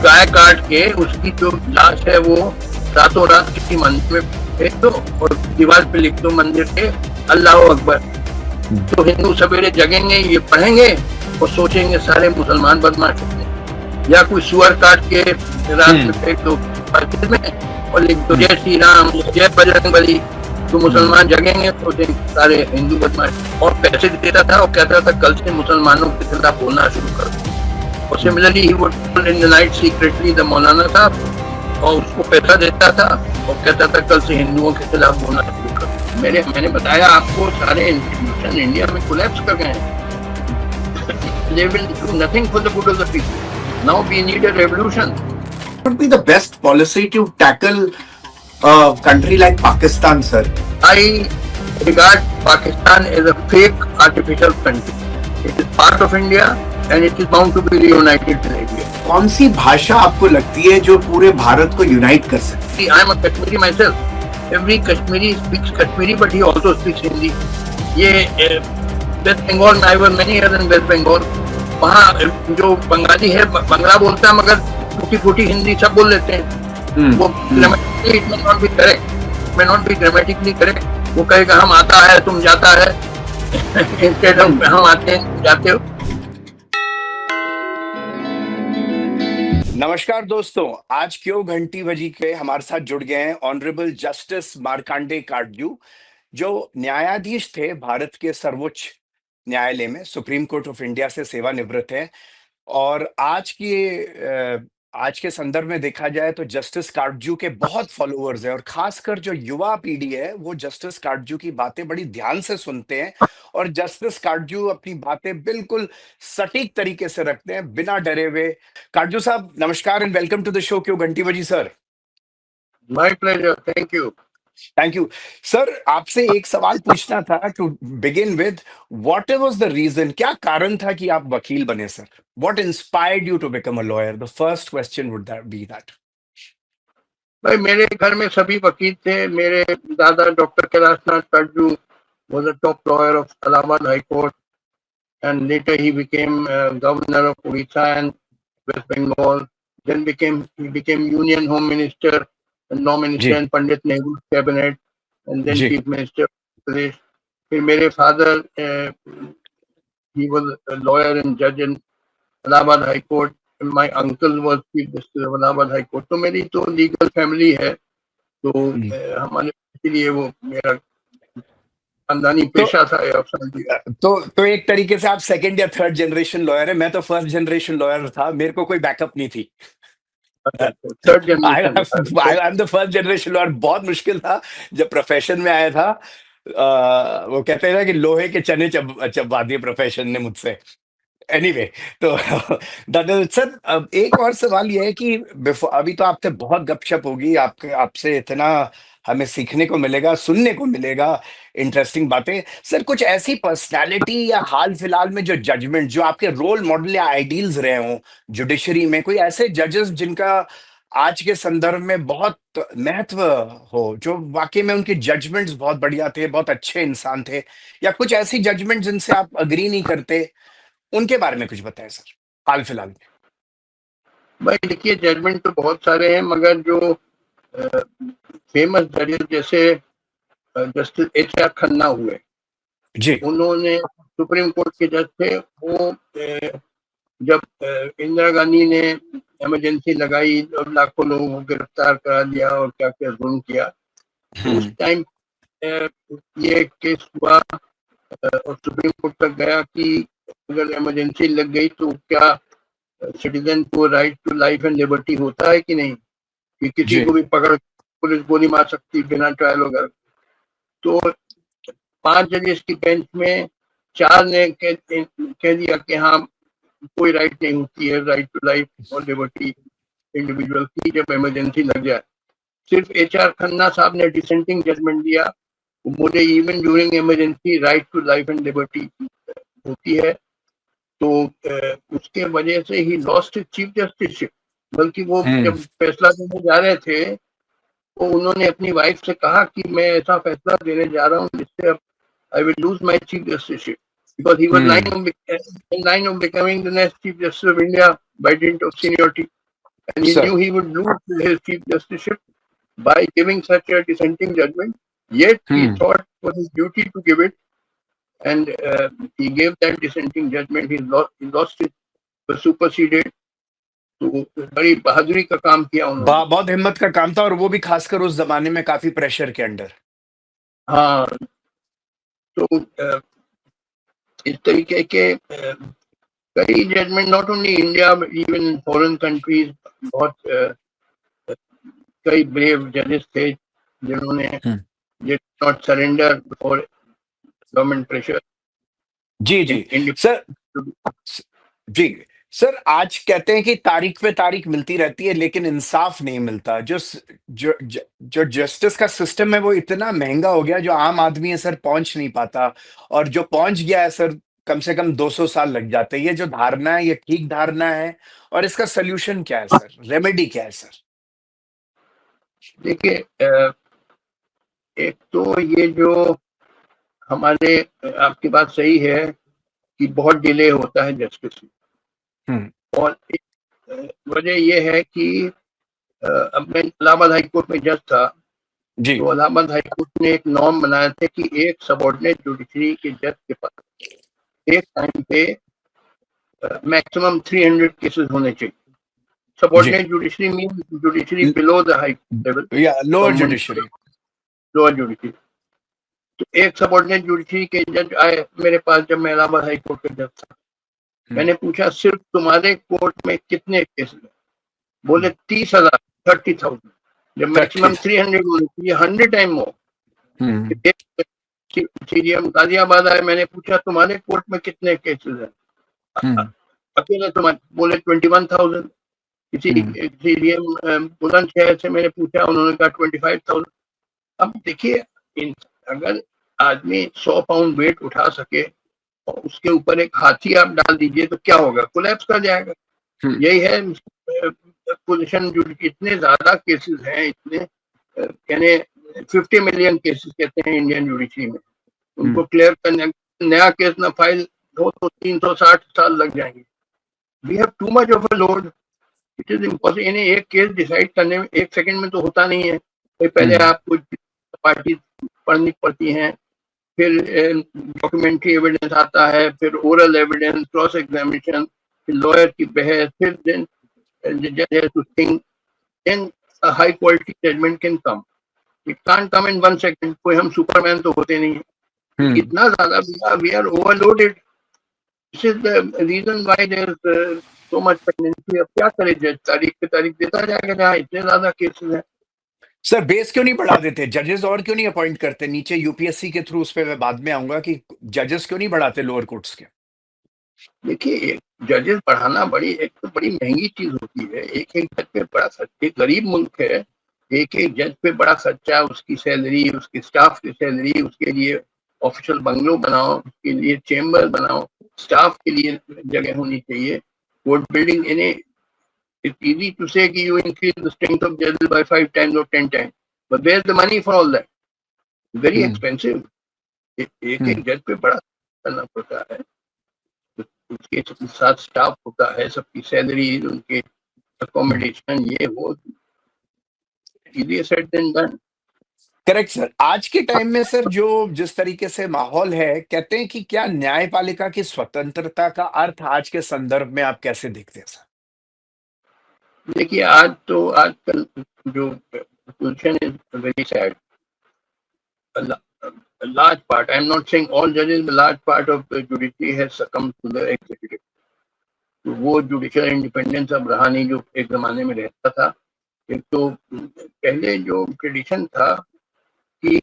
गाय काट के उसकी जो लाश है वो रातों रात किसी मंदिर में फेंक दो और दीवार पे लिख दो मंदिर के अल्लाह अकबर। तो हिंदू सवेरे जगेंगे, ये पढ़ेंगे और सोचेंगे सारे मुसलमान बदमाश होते हैं। या कोई सुअर काट के रात में फेंक दो मस्जिद में और लिख दो जय श्री राम, जय बजरंग बली। तो मुसलमान जगेंगे, सोचेंगे सारे हिंदू बदमाश। और पैसे देता था और कहता था कल से मुसलमानों के खिलाफ बोलना शुरू कर दो। और similarly he would in the night secretly the मौलाना साहब, और उसको पैसा देता था और कहता था कल से हिंदुओं के खिलाफ बोलना शुरू कर दो। मैंने बताया आपको, सारे इंस्टीट्यूशन इंडिया में कोलैप्स कर गए हैं। They will do nothing for the good of the people. Now we need a revolution. What would be the best policy to tackle a country like Pakistan, sir? I regard Pakistan as a fake artificial country. It is part of India and it is bound to be reunited with India. कौन सी भाषा आपको लगती है जो पूरे भारत को unite कर सकती है? I am a Kashmiri myself. Every Kashmiri speaks Kashmiri, but he also speaks Hindi. ये वेस्ट बंगाल में, I was many years in West Bengal. वहाँ जो बंगाली है बंगला बोलता है मगर टूटी फूटी हिंदी सब बोल लेते हैं। वो grammatically it may not be correct, may not be grammatically correct. वो कहेगा हम आता है तुम जाता है इंस्टेड ऑफ हम आते हैं जाते हो। नमस्कार दोस्तों, आज क्यों घंटी बजी के हमारे साथ जुड़ गए हैं ऑनरेबल जस्टिस मार्कंडे काटजू, जो न्यायाधीश थे भारत के सर्वोच्च न्यायालय में, सुप्रीम कोर्ट ऑफ इंडिया से सेवानिवृत्त है। और आज के संदर्भ में देखा जाए तो जस्टिस काटजू के बहुत फॉलोअर्स हैं और खासकर जो युवा पीढ़ी है वो जस्टिस काटजू की बातें बड़ी ध्यान से सुनते हैं और जस्टिस काटजू अपनी बातें बिल्कुल सटीक तरीके से रखते हैं, बिना डरे हुए। काटजू साहब नमस्कार and welcome to the show क्यों घंटी बजी। Sir my pleasure, thank you. Thank you sir. आपसे एक सवाल पूछना था to begin with, what was the reason, क्या कारण था कि आप वकील बने sir? What inspired you to become a lawyer? The first question would be that. भाई मेरे घर में सभी वकील थे। मेरे दादा doctor Kailashnath Katju was a top lawyer of Allahabad high court and later he became governor of Orissa and West Bengal, then he became union home minister and law minister in Pandit Nehru's cabinet and then chief minister of Pradesh. फिर मेरे father he was a lawyer and judge in Allahabad High Court and my uncle was chief justice of Allahabad High Court. तो मेरी तो legal family है, तो हमारे इसलिए वो मेरा खानदानी पेशा था। तो एक तरीके से आप सेकंड या थर्ड जनरेशन लॉयर है। मैं तो फर्स्ट जनरेशन लॉयर था, मेरे को कोई बैकअप नहीं थी। Third generation, I am the first generation lawyer. बहुत मुश्किल था जब प्रोफेशन में आया था। वो कहते हैं ना कि लोहे के चने चबवा दिए प्रोफेशन ने मुझसे। एनीवे तो सर एक और सवाल ये है कि अभी तो आपसे बहुत गपशप होगी, आपसे इतना हमें सीखने को मिलेगा, सुनने को मिलेगा इंटरेस्टिंग बातें। सर कुछ ऐसी पर्सनालिटी या हाल फिलहाल में जो जजमेंट, जो आपके रोल मॉडल या आइडियल्स रहे हों जुडिशरी में, कोई ऐसे जजेस जिनका आज के संदर्भ में बहुत महत्व हो, जो वाकई में उनके जजमेंट्स बहुत बढ़िया थे, बहुत अच्छे इंसान थे, या कुछ ऐसी जजमेंट जिनसे आप अग्री नहीं करते, उनके बारे में कुछ बताएं सर हाल फिलहाल में। भाई देखिए, जजमेंट तो बहुत सारे हैं मगर जो फेमस जजेस जैसे जस्टिस एच.आर. खन्ना हुए जी, उन्होंने सुप्रीम कोर्ट के जज थे। वो जब इंदिरा गांधी ने इमरजेंसी लगाई और लाखों लोगों को गिरफ्तार करा दिया और क्या क्या जुल्म किया, उस टाइम ये केस हुआ और सुप्रीम कोर्ट तक गया कि अगर इमरजेंसी लग गई तो क्या सिटीजन को right to life and liberty होता है कि नहीं, कि किसी को भी पकड़ पुलिस गोली मार सकती बिना ट्रायल वगैरह। तो 5 जजेस की बेंच में 4 ने कह दिया कि हाँ कोई राइट नहीं होती है, राइट टू लाइफ और लिबर्टी इंडिविजुअल की जब इमरजेंसी लग जाए। सिर्फ एच.आर. खन्ना साहब ने डिसेंटिंग जजमेंट दिया, वो बोले even during emergency right to life and liberty होती है। तो उसके वजह से ही लॉस्ट चीफ जस्टिस। बल्कि वो जब फैसला देने जा रहे थे तो उन्होंने अपनी वाइफ से कहा कि मैं ऐसा फैसला देने जा रहा हूँ जिससे I will lose my chief justice, because he was in line of becoming the next chief justice of India by dint of seniority, and he Sir. knew he would lose his chief justiceship by giving such a dissenting judgment. Yet he thought it was his duty to give it, and he gave that dissenting judgment. He lost it, was superseded. तो बड़ी बहादुरी का काम किया उन्होंने। बहुत हिम्मत का काम था, और वो भी खासकर उस जमाने में काफी प्रेशर के अंडर। हाँ, तो इस तरीके के कई judgment, not only India even in foreign countries, बहुत कई ब्रेव जजेस थे जिन्होंने did not surrender before government pressure. जी जी सर, जी सर, आज कहते हैं कि तारीख पे तारीख मिलती रहती है लेकिन इंसाफ नहीं मिलता। जो जस्टिस का सिस्टम है वो इतना महंगा हो गया, जो आम आदमी है सर पहुंच नहीं पाता, और जो पहुंच गया है सर कम से कम 200 साल लग जाते हैं। ये जो धारणा है ये ठीक धारणा है, और इसका सोल्यूशन क्या है सर, रेमेडी क्या है सर? देखिए, एक तो ये जो हमारे, आपकी बात सही है कि बहुत डिले होता है जस्टिस में, और एक वजह ये है कि अब मैं इलाहाबाद हाईकोर्ट में जज था जी। तो इलाहाबाद हाईकोर्ट ने एक नॉर्म बनाया था कि एक सबऑर्डिनेट जुडिशरी के जज के पास एक टाइम पे मैक्सिमम 300 केसेस होने चाहिए। Subordinate judiciary mean judiciary below the high level, lower judiciary. Lower judiciary. तो एक सबऑर्डिनेट जुडिशरी के जज आए मेरे पास जब मैं इलाहाबाद हाईकोर्ट का जज था। मैंने पूछा सिर्फ तुम्हारे कोर्ट में कितने केस हैं? बोले 30,000, 30,000। जब मैक्सिमम 300 होने चाहिए, 100 टाइम हो। सीडीएम गाजियाबाद आए, मैंने पूछा तुम्हारे कोर्ट में कितने केसेस हैं? अकेले तुम्हारे, बोले 21,000। किसी सीडीएम बुलंदशहर से मैंने पूछा, उन्होंने कहा 25,000। अब देखिए, अगर आदमी 100 पाउंड वेट उठा सके और उसके ऊपर एक हाथी आप डाल दीजिए तो क्या होगा? कोलैप्स कर जाएगा। यही है पोजीशन। इतने ज्यादा केसेस हैं, इतने कहने 50 मिलियन केसेस कहते हैं इंडियन जुडिशरी में। उनको क्लियर करने, नया केस ना फाइल हो तो 360 साल लग जाएंगे। We have too much of a load, it is impossible. यानी एक केस डिसाइड करने में 1 सेकंड में तो होता नहीं है। तो पहले आपको पार्टी पढ़नी पड़ती हैं, फिर डॉक्यूमेंट्री एविडेंस आता है, फिर ओरल एविडेंस, क्रॉस एग्जामिनेशन, फिर लॉयर की बहस, फिर देन जज has to think, then a high quality judgment can come. It can't come in 1 second. कोई हम सुपरमैन तो होते नहीं है। इतना ज्यादा we are overloaded. This is the reason why there is so much pendency. अब क्या करे जज? तारीख पे तारीख देता जाएगा जहाँ इतने ज्यादा केसेस हैं। सर बेस क्यों नहीं बढ़ा देते जजेस, और क्यों नहीं अपॉइंट करते नीचे यूपीएससी के थ्रू? उस पर मैं बाद में आऊंगा कि जजेस क्यों नहीं बढ़ाते लोअर कोर्ट्स के। देखिए, जजेस बढ़ाना एक तो बड़ी महंगी चीज होती है। एक जज पे बड़ा खर्चा, गरीब मुल्क है, एक जज पे बड़ा खर्चा, उसकी सैलरी, उसके स्टाफ की सैलरी, उसके लिए ऑफिशियल बंगलो बनाओ, उसके लिए चेम्बर बनाओ, स्टाफ के लिए जगह होनी चाहिए, court building. It's easy to say कि you increase the strength of judges by 5 times or 10 times, but where's the money for all that? Very expensive. एक जज पे बड़ा करना पड़ता है, उसके साथ स्टाफ होता है, सबकी सैलरी, उनके अकोमोडेशन, ये वो। easier said than done. Correct sir. आज के टाइम में सर जो जिस तरीके से माहौल है, कहते हैं कि क्या न्यायपालिका की स्वतंत्रता का अर्थ आज के संदर्भ में आप कैसे देखते हैं सर? देखिए, आजकल जो position is very sad. A large part, I am not saying all judges, but large part of the judiciary has succumbed to the executive. तो वो जुडिशियल इंडिपेंडेंस अब रहा नहीं जो एक जमाने में रहता था। एक तो पहले जो ट्रेडिशन था कि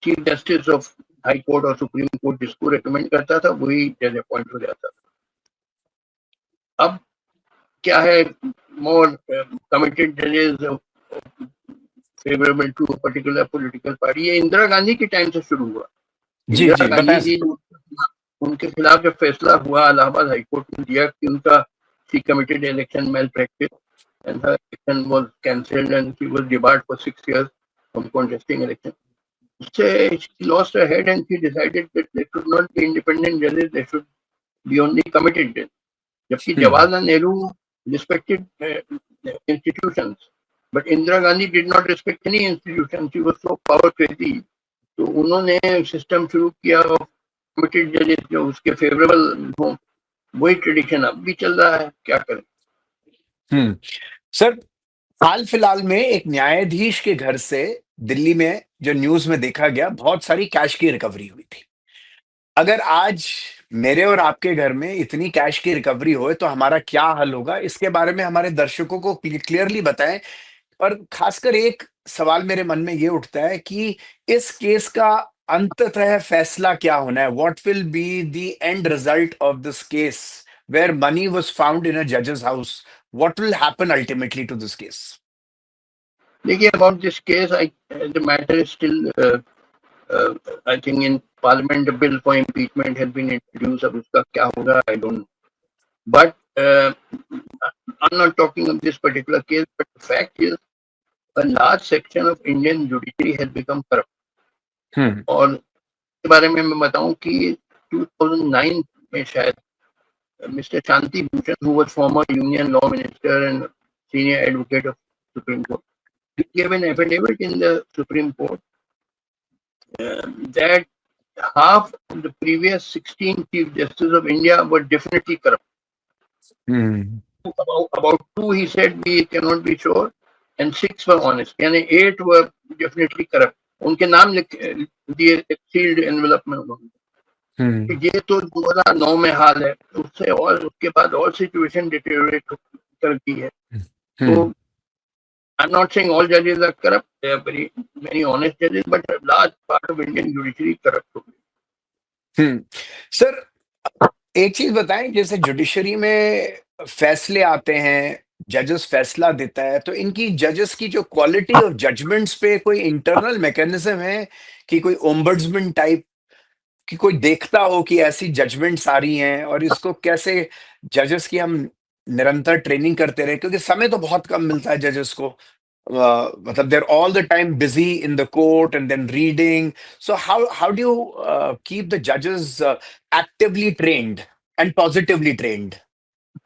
chief justice of high court और सुप्रीम कोर्ट जिसको रेकमेंड करता था वही जज अपॉइंट हो जाता था। अब क्या है, मोर कमिटेड जजेस favourable to particular political party. ये इंदिरा गांधी के टाइम से शुरू हुआ। इंदिरा गांधी जी, उनके खिलाफ जब फैसला हुआ इलाहाबाद हाईकोर्ट ने दिया कि उनका she committed election malpractice and her election was cancelled and she was debarred for 6 years from contesting election. उससे she lost her head and she decided that they should not be independent judges, they should be only committed judges. जबकि Jawaharlal Nehru respected institutions. But Indira Gandhi did not respect any institution. She was so power crazy. तो उन्होंने system शुरू किया committed जजेस जो उसके favourable हो, वही ट्रेडिशन अब भी चल रहा है, क्या करें। सर, हाल फिलहाल में एक न्यायाधीश के घर से दिल्ली में जो न्यूज में देखा गया, बहुत सारी कैश की रिकवरी हुई थी। अगर आज मेरे और आपके घर में इतनी कैश की रिकवरी होए तो हमारा क्या हल होगा, इसके बारे में हमारे दर्शकों को क्लियरली बताएं। और खासकर एक सवाल मेरे मन में ये उठता है कि इस केस का अंततः फैसला क्या होना है? What will be the end result of this case where money was found in a जजेस house? What will happen ultimately to this case? देखिए, about this case, the matter is still, I think in Parliament a bill for impeachment has been introduced. अब उसका क्या होगा, I don't know. But I'm not talking of this particular case, but the fact is a large section of Indian judiciary has become corrupt. और इसके बारे में मैं बताऊं कि 2009 में शायद Mr. Shanti Bhushan, who was former Union Law Minister and senior advocate of Supreme Court, he gave an affidavit in the Supreme Court that half of the previous 16 Chief Justices of India were definitely corrupt. About 2, he said, we cannot be sure, and 6 were honest. यानी 8 were definitely corrupt. उनके नाम दिए sealed envelope में उन्होंने। ये तो 2009 में हाल है, उससे और उसके बाद और सिचुएशन डिटेरियोरेट करती है। तो I'm not saying all judges are corrupt. They are very many honest judges, but a large part of Indian judiciary is corrupt. Sir, एक चीज बताएं, जैसे जुडिशरी में फैसले आते हैं, जजेस फैसला देता है, तो इनकी जजेस की जो क्वालिटी ऑफ जजमेंट्स पे कोई इंटरनल मैकेनिज्म है कि कोई ओम्बड्समैन टाइप कि कोई देखता हो कि ऐसी जजमेंट्स आ रही हैं और इसको कैसे जजेस की हम निरंतर ट्रेनिंग करते रहे, क्योंकि समय तो बहुत कम मिलता है जजेस को। मतलब they're all the time busy in the court and then reading. So how do you keep the judges actively trained and positively trained?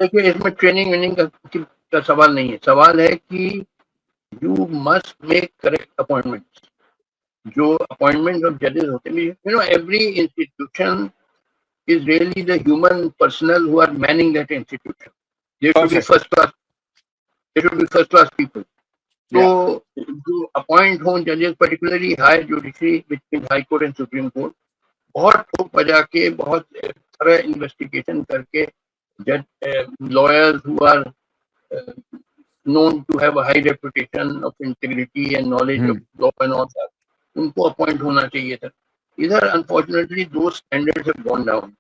देखिए, इसमें ट्रेनिंग विनिंग का सवाल नहीं है। सवाल है कि you must make correct appointments. जो अपॉइंटमेंट ऑफ जजेस होते हैं, you know, every institution is really the human personnel who are manning that institution. They should be first class. They should be first class people. So to appoint home judges, particularly higher judiciary between High Court and Supreme Court, बहुत ठोक बजा के, बहुत थोड़ा investigation करके, lawyers who are known to have a high reputation of integrity and knowledge of law and all that, उनको appoint होना चाहिए था। इधर unfortunately those standards have gone down.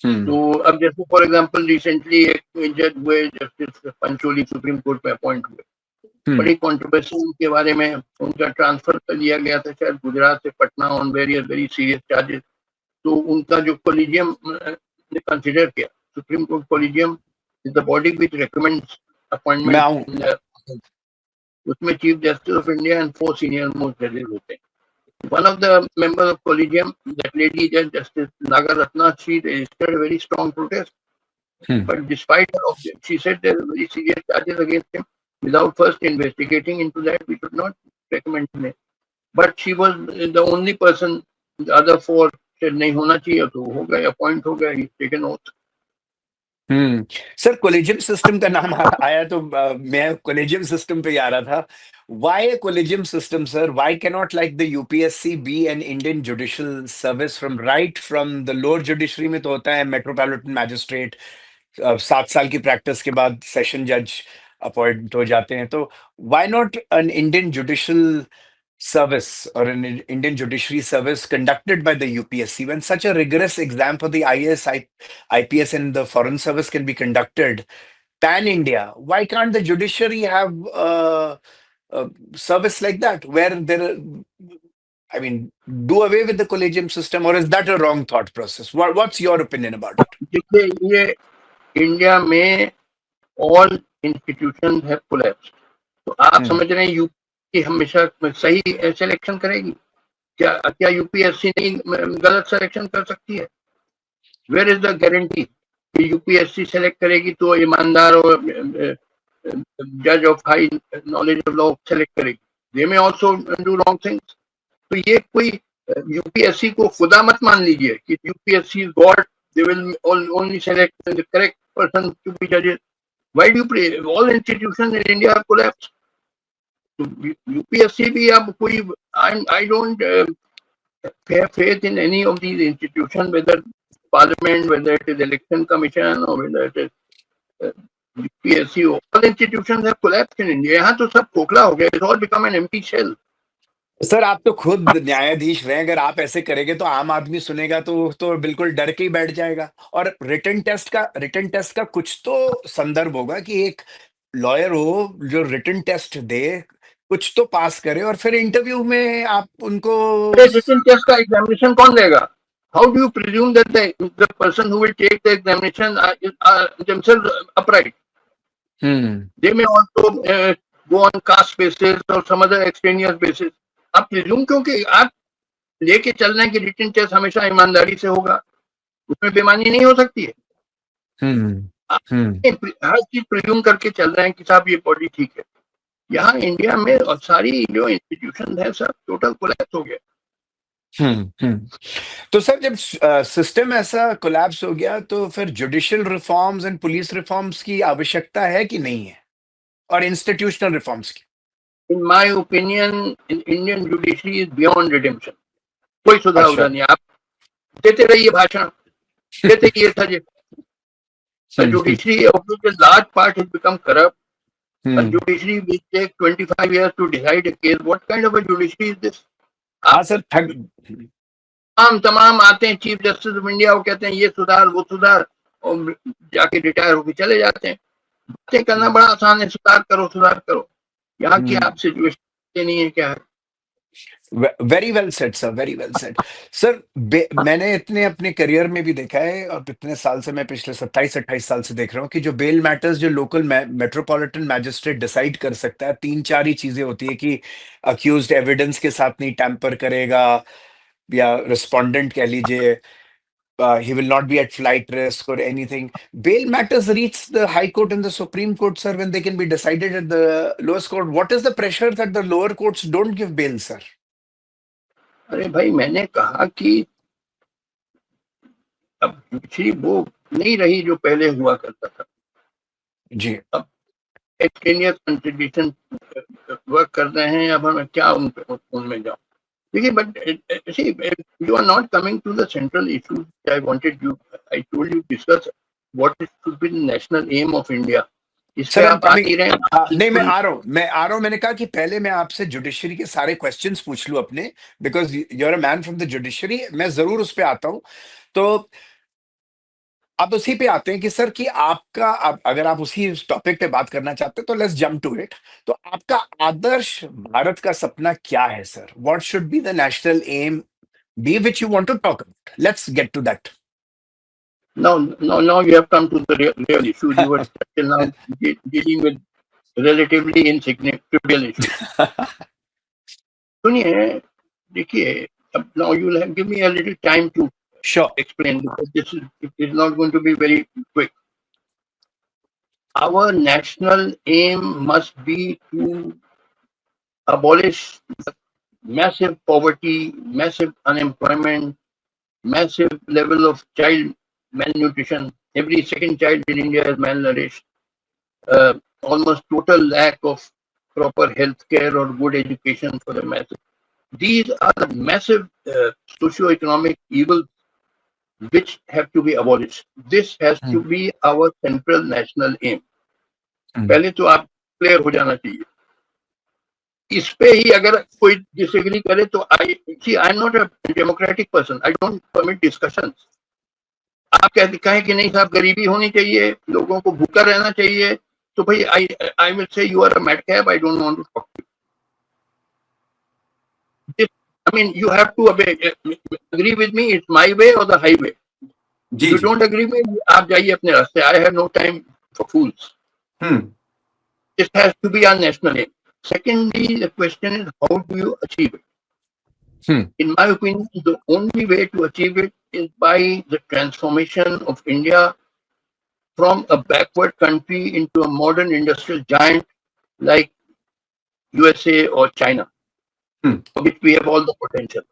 तो अब जैसे फॉर एग्जांपल रिसेंटली एक जज हुए, जस्टिस पंचोली, सुप्रीम कोर्ट में अपॉइंट हुए। बड़ी कंट्रोवर्सी उनके बारे में, उनका ट्रांसफर कर दिया गया था शायद गुजरात से Patna on various very serious charges. तो उनका जो कोलिजियम ने कंसिडर किया, Supreme Court collegium is the body which recommends appointment, उसमें chief justice of India and 4 senior most जजेस होते हैं। One of the members of Collegium, that lady Judge Justice Nagaratna, she registered a very strong protest. But despite of that, she said there are very serious charges against him. Without first investigating into that, we should not recommend him. But she was the only person. The other 4 said नहीं होना चाहिए, तो हो गया, appoint हो गया, he's taken oath. Sir, collegium system का नाम आया तो मैं कोलेजियम सिस्टम पे आ रहा था। Why a collegium system, sir? Why cannot like the UPSC be an Indian judicial service from the lower judiciary में तो होता है metropolitan magistrate, 7 साल की प्रैक्टिस के बाद सेशन जज अपॉइंट हो जाते हैं, तो why not an Indian judicial service or an Indian judiciary service conducted by the UPSC when such a rigorous exam for the IAS, IPS and the foreign service can be conducted pan India? Why can't the judiciary have service like that where I mean, do away with the collegium system, or is that a wrong thought process? What's your opinion about it? देखिए, ये India में all institutions have collapsed. तो आप समझ रहे हैं UP हमेशा सही सिलेक्शन करेगी? क्या यूपीएससी नहीं गलत सिलेक्शन कर सकती है? Where is the guarantee? कि यूपीएससी सेलेक्ट करेगी तो ईमानदार और जज of high knowledge of law select करेगी, दे में ऑल्सो डू रॉन्ग थिंग्स। तो ये कोई यूपीएससी को खुदा मत मान लीजिए कि UPSC is God, they will only select the correct person to be जजेस। Why do pray all institution in India collapse. UPSC भी अब कोई, I don't have faith in any of these institutions, whether Parliament, whether it is Election Commission, or whether it is UPSC. All institutions have collapsed in India. यहाँ तो सब खोखला हो गया. It's all become an empty shell. Sir आप तो खुद न्यायाधीश रहे, अगर आप ऐसे करेंगे तो आम आदमी सुनेगा तो बिल्कुल डर के ही बैठ जाएगा। और रिटन टेस्ट का कुछ तो संदर्भ होगा कि एक लॉयर हो जो रिटन टेस्ट दे, कुछ तो पास करे और फिर इंटरव्यू में आप उनको रिटन टेस्ट का एग्जामिनेशन कौन लेगा? How do you presume that the person who will take the examination are themselves upright? They may also go on caste basis or some other extraneous basis. आप presume क्योंकि आप लेके चल रहे हैं कि रिटन टेस्ट हमेशा ईमानदारी से होगा, उसमें बेईमानी नहीं हो सकती है। हर चीज प्रिज्यूम करके चल रहे हैं कि साहब ये बॉडी ठीक है। यहाँ इंडिया में और सारी जो इंस्टीट्यूशन है सब टोटल कोलैप्स हो गया। तो सर जब सिस्टम ऐसा कोलैप्स हो गया तो फिर judicial reforms and police reforms की आवश्यकता है कि नहीं है, और इंस्टीट्यूशनल रिफॉर्म्स की? In my opinion Indian judiciary is beyond redemption. कोई सुधार अच्छा। नहीं। आप देते रहिए भाषण, देते रहिए सजे। Judiciary of which a large part has become corrupt. A judiciary will take 25 years to decide a case. What kind of a judiciary is this? हाँ सर, तमाम आते हैं चीफ जस्टिस ऑफ इंडिया, वो कहते हैं ये सुधार वो सुधार, और जाके रिटायर होकर चले जाते हैं। बातें करना बड़ा आसान है, सुधार करो सुधार करो। यहाँ की आप सिचुएशन नहीं है क्या है? Very well said sir, very well said sir. मैंने इतने अपने करियर में भी देखा है, और इतने साल से, मैं पिछले 27-28 साल से देख रहा हूँ कि जो बेल मैटर्स जो लोकल मेट्रोपॉलिटन मैजिस्ट्रेट डिसाइड कर सकता है, 3-4 ही चीजें होती है कि अक्यूज्ड एविडेंस के साथ नहीं टैंपर करेगा, या रिस्पोंडेंट कह लीजिए he will not be at flight risk or anything. Bail matters reach the High Court and the Supreme Court, sir, when they can be decided at the lowest court. What is the pressure that the lower courts don't give bail, sir? अरे भाई, मैंने कहा कि अब judiciary वो नहीं रही जो पहले हुआ करता था जी। अब एक्सटेनियस कंट्रीब्यूशन वर्क कर रहे हैं। अब हमें क्या उनमें जाऊं? देखिए, but see, you are not coming to the central issue. I told you discuss what should be the national aim of India. Sir आप आ ही रहे हैं। नहीं, मैं आ रहा हूँ। मैंने कहा कि पहले मैं आपसे जुडिशरी के सारे क्वेश्चंस पूछ लूं अपने, because you are a man from the judiciary. मैं जरूर उस पर आता हूँ। तो अब उसी पे आते हैं कि सर कि आपका, अगर आप उसी टॉपिक पे बात करना चाहते हैं तो लेट्स जंप टू इट। तो आपका आदर्श भारत का सपना क्या है sir? What should be the national aim be which you want to talk about? Let's get to that. Now you have come to the real issue. You were still now dealing with relatively insignificant trivial issues. सुनिए, देखिए, अब now you will give me a little time to explain, because it is not going to be very quick. Our national aim must be to abolish massive poverty, massive unemployment, massive level of child malnutrition. Every second child in India is malnourished. Almost total lack of proper health care or good education for the masses. These are the massive socio-economic evils which have to be abolished. This has to be our central national aim. पहले तो आप clear हो जाना चाहिए। इस पे ही अगर कोई डिसएग्री करे तो आई am not a democratic person, I don't permit discussions. आप कहें कि नहीं साहब गरीबी होनी चाहिए, लोगों को भूखा रहना चाहिए, तो भाई I will say you are a madcap, I don't want to talk to you. I mean, you have to agree with me. It's my way or the highway. If you don't agree with me, आप जाइए अपने रास्ते. I have no time for fools. This has to be our national aim. Secondly, the question is, how do you achieve it? In my opinion, the only way to achieve it is by the transformation of India from a backward country into a modern industrial giant like USA or China, for which we have all the potential.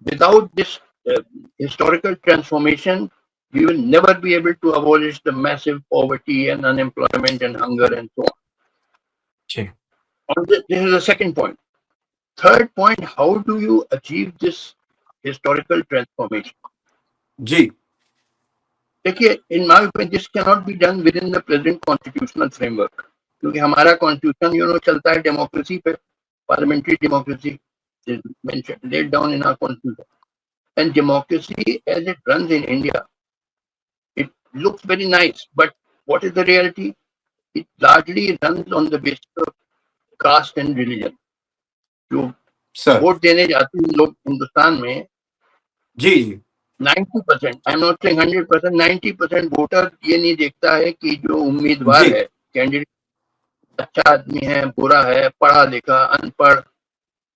Without this historical transformation, we will never be able to abolish the massive poverty and unemployment and hunger and so on. Okay. This is the second point. Third point, how do you achieve this historical transformation? Ji. In my opinion, this cannot be done within the present constitutional framework. क्योंकि हमारा constitution चलता है democracy पे, parliamentary democracy laid down in our constitution. And democracy as it runs in India, it looks very nice, but what is the reality? It largely runs on the basis of caste and religion. जो vote देने जाते हैं लोग हिंदुस्तान में, जी 90%, आई am not saying 100%, 90% voter ये नहीं देखता है कि जो उम्मीदवार है, कैंडिडेट अच्छा आदमी है, बुरा है, पढ़ा लिखा, अनपढ़,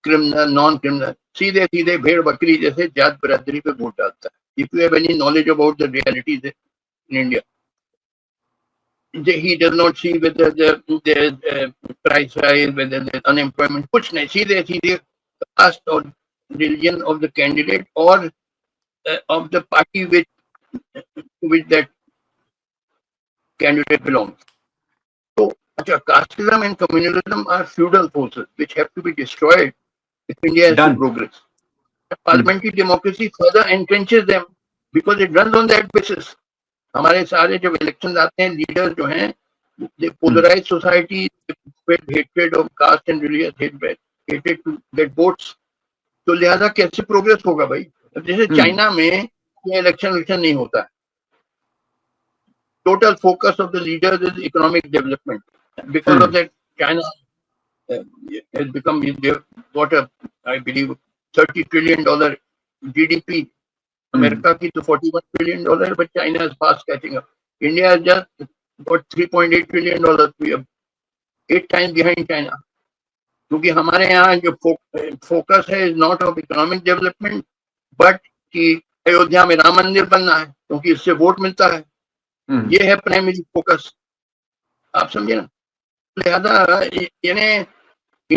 क्रिमिनल, नॉन क्रिमिनल, सीधे सीधे भेड़ बकरी जैसे जात बरादरी पे वोट डालता है. If you have any knowledge about the realities in India, he does not see whether the price rise, whether the unemployment, कुछ नहीं, सीधे सीधे caste or religion of the candidate or of the party which that candidate belongs. So, casteism and communalism are feudal forces which have to be destroyed if India has to progress. Parliamentary democracy further entrenches them because it runs on that basis. हमारे सारे जब election आते हैं, leader जो हैं, they polarize society, hatred of caste and religion, hatred to get votes. तो लिहाजा कैसे प्रोग्रेस होगा भाई? जैसे चाइना में ये इलेक्शन नहीं होता है. Total focus of the leaders is economic development. Because of that, China has become, what I believe, $30 trillion GDP. America की तो $41 trillion, but China is fast catching up. India has just got $3.8 trillion. We are 8 times behind China. क्योंकि हमारे यहाँ जो focus है is not of economic development, but कि अयोध्या में राम मंदिर बनना है क्योंकि इससे वोट मिलता है. ये है प्राइमरी फोकस. आप समझे ना? लिहाजा यानी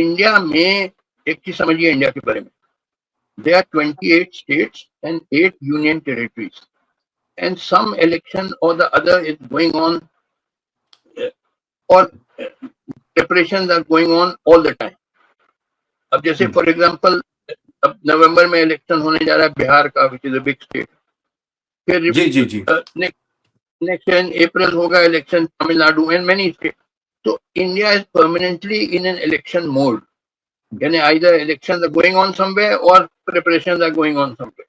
इंडिया में एक चीज समझिए इंडिया के बारे में. There are 28 states and 8 union territories, and some election or the other is going on, or preparations are going on all the time. अब जैसे फॉर एग्जांपल अब नवंबर में इलेक्शन होने जा रहा है बिहार का, which is a big state. फिर next in April होगा election Tamil Nadu and many states. So India is permanently in an election mode. यानी either elections are going on somewhere or preparations are going on somewhere.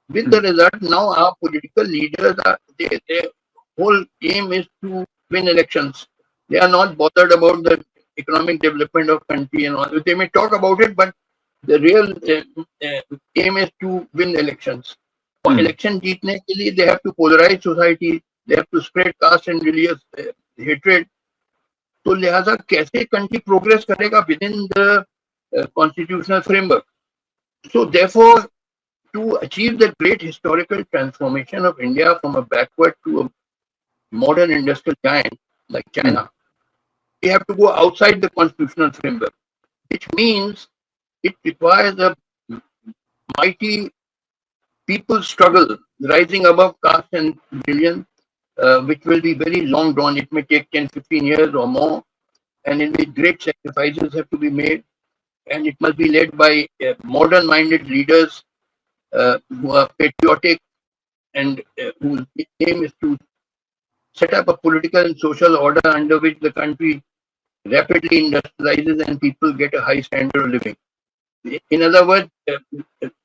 With the result, now our political leaders are, their whole aim is to win elections. They are not bothered about the economic development of country and all. They may talk about it, but the real aim is to win elections. For election जीतने के लिए they have to polarize society, they have to spread caste and religious hatred. तो लिहाजा कैसे country progress करेगा within the constitutional framework? So therefore, to achieve the great historical transformation of India from a backward to a modern industrial giant like China, we have to go outside the constitutional framework, which means it requires a mighty people struggle rising above caste and religion, which will be very long drawn. It may take 10, 15 years or more, and in which great sacrifices have to be made, and it must be led by modern-minded leaders who are patriotic and whose aim is to set up a political and social order under which the country rapidly industrializes and people get a high standard of living. In other words,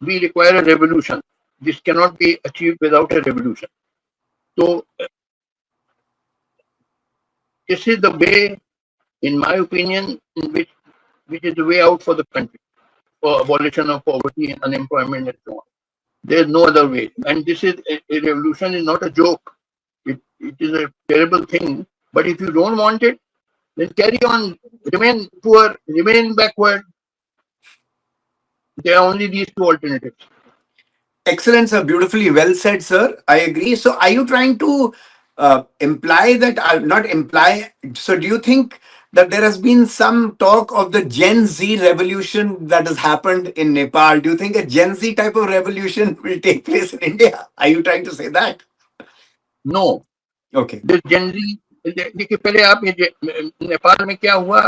we require a revolution. This cannot be achieved without a revolution. So, this is the way, in my opinion, which is the way out for the country, for abolition of poverty and unemployment and so on. There is no other way. And this is a revolution is not a joke. It is a terrible thing. But if you don't want it, then carry on. Remain poor, remain backward. There are only these two alternatives. Excellent, sir. Beautifully well said, sir. I agree. So are you trying to imply that, not imply. So, do you think that there has been some talk of the Gen Z revolution that has happened in Nepal? Do you think a Gen Z type of revolution will take place in India? Are you trying to say that? No, Okay. This generally देखिए, पहले आप ये नेपाल में क्या हुआ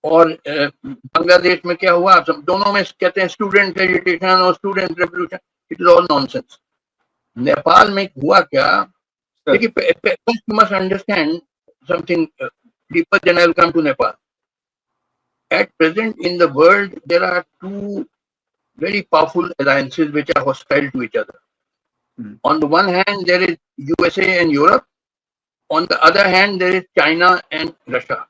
और बांग्लादेश में क्या हुआ, आप सब दोनों में कहते हैं स्टूडेंट एजुटेशन और student revolution, it is all nonsense. Nepal में हुआ क्या, Sir. देखिए, you must understand something deeper, then I'll come to Nepal. At present in the world, there are two very powerful alliances which are hostile to each other. On the one hand, there is USA and Europe. On the other hand, there is China and Russia.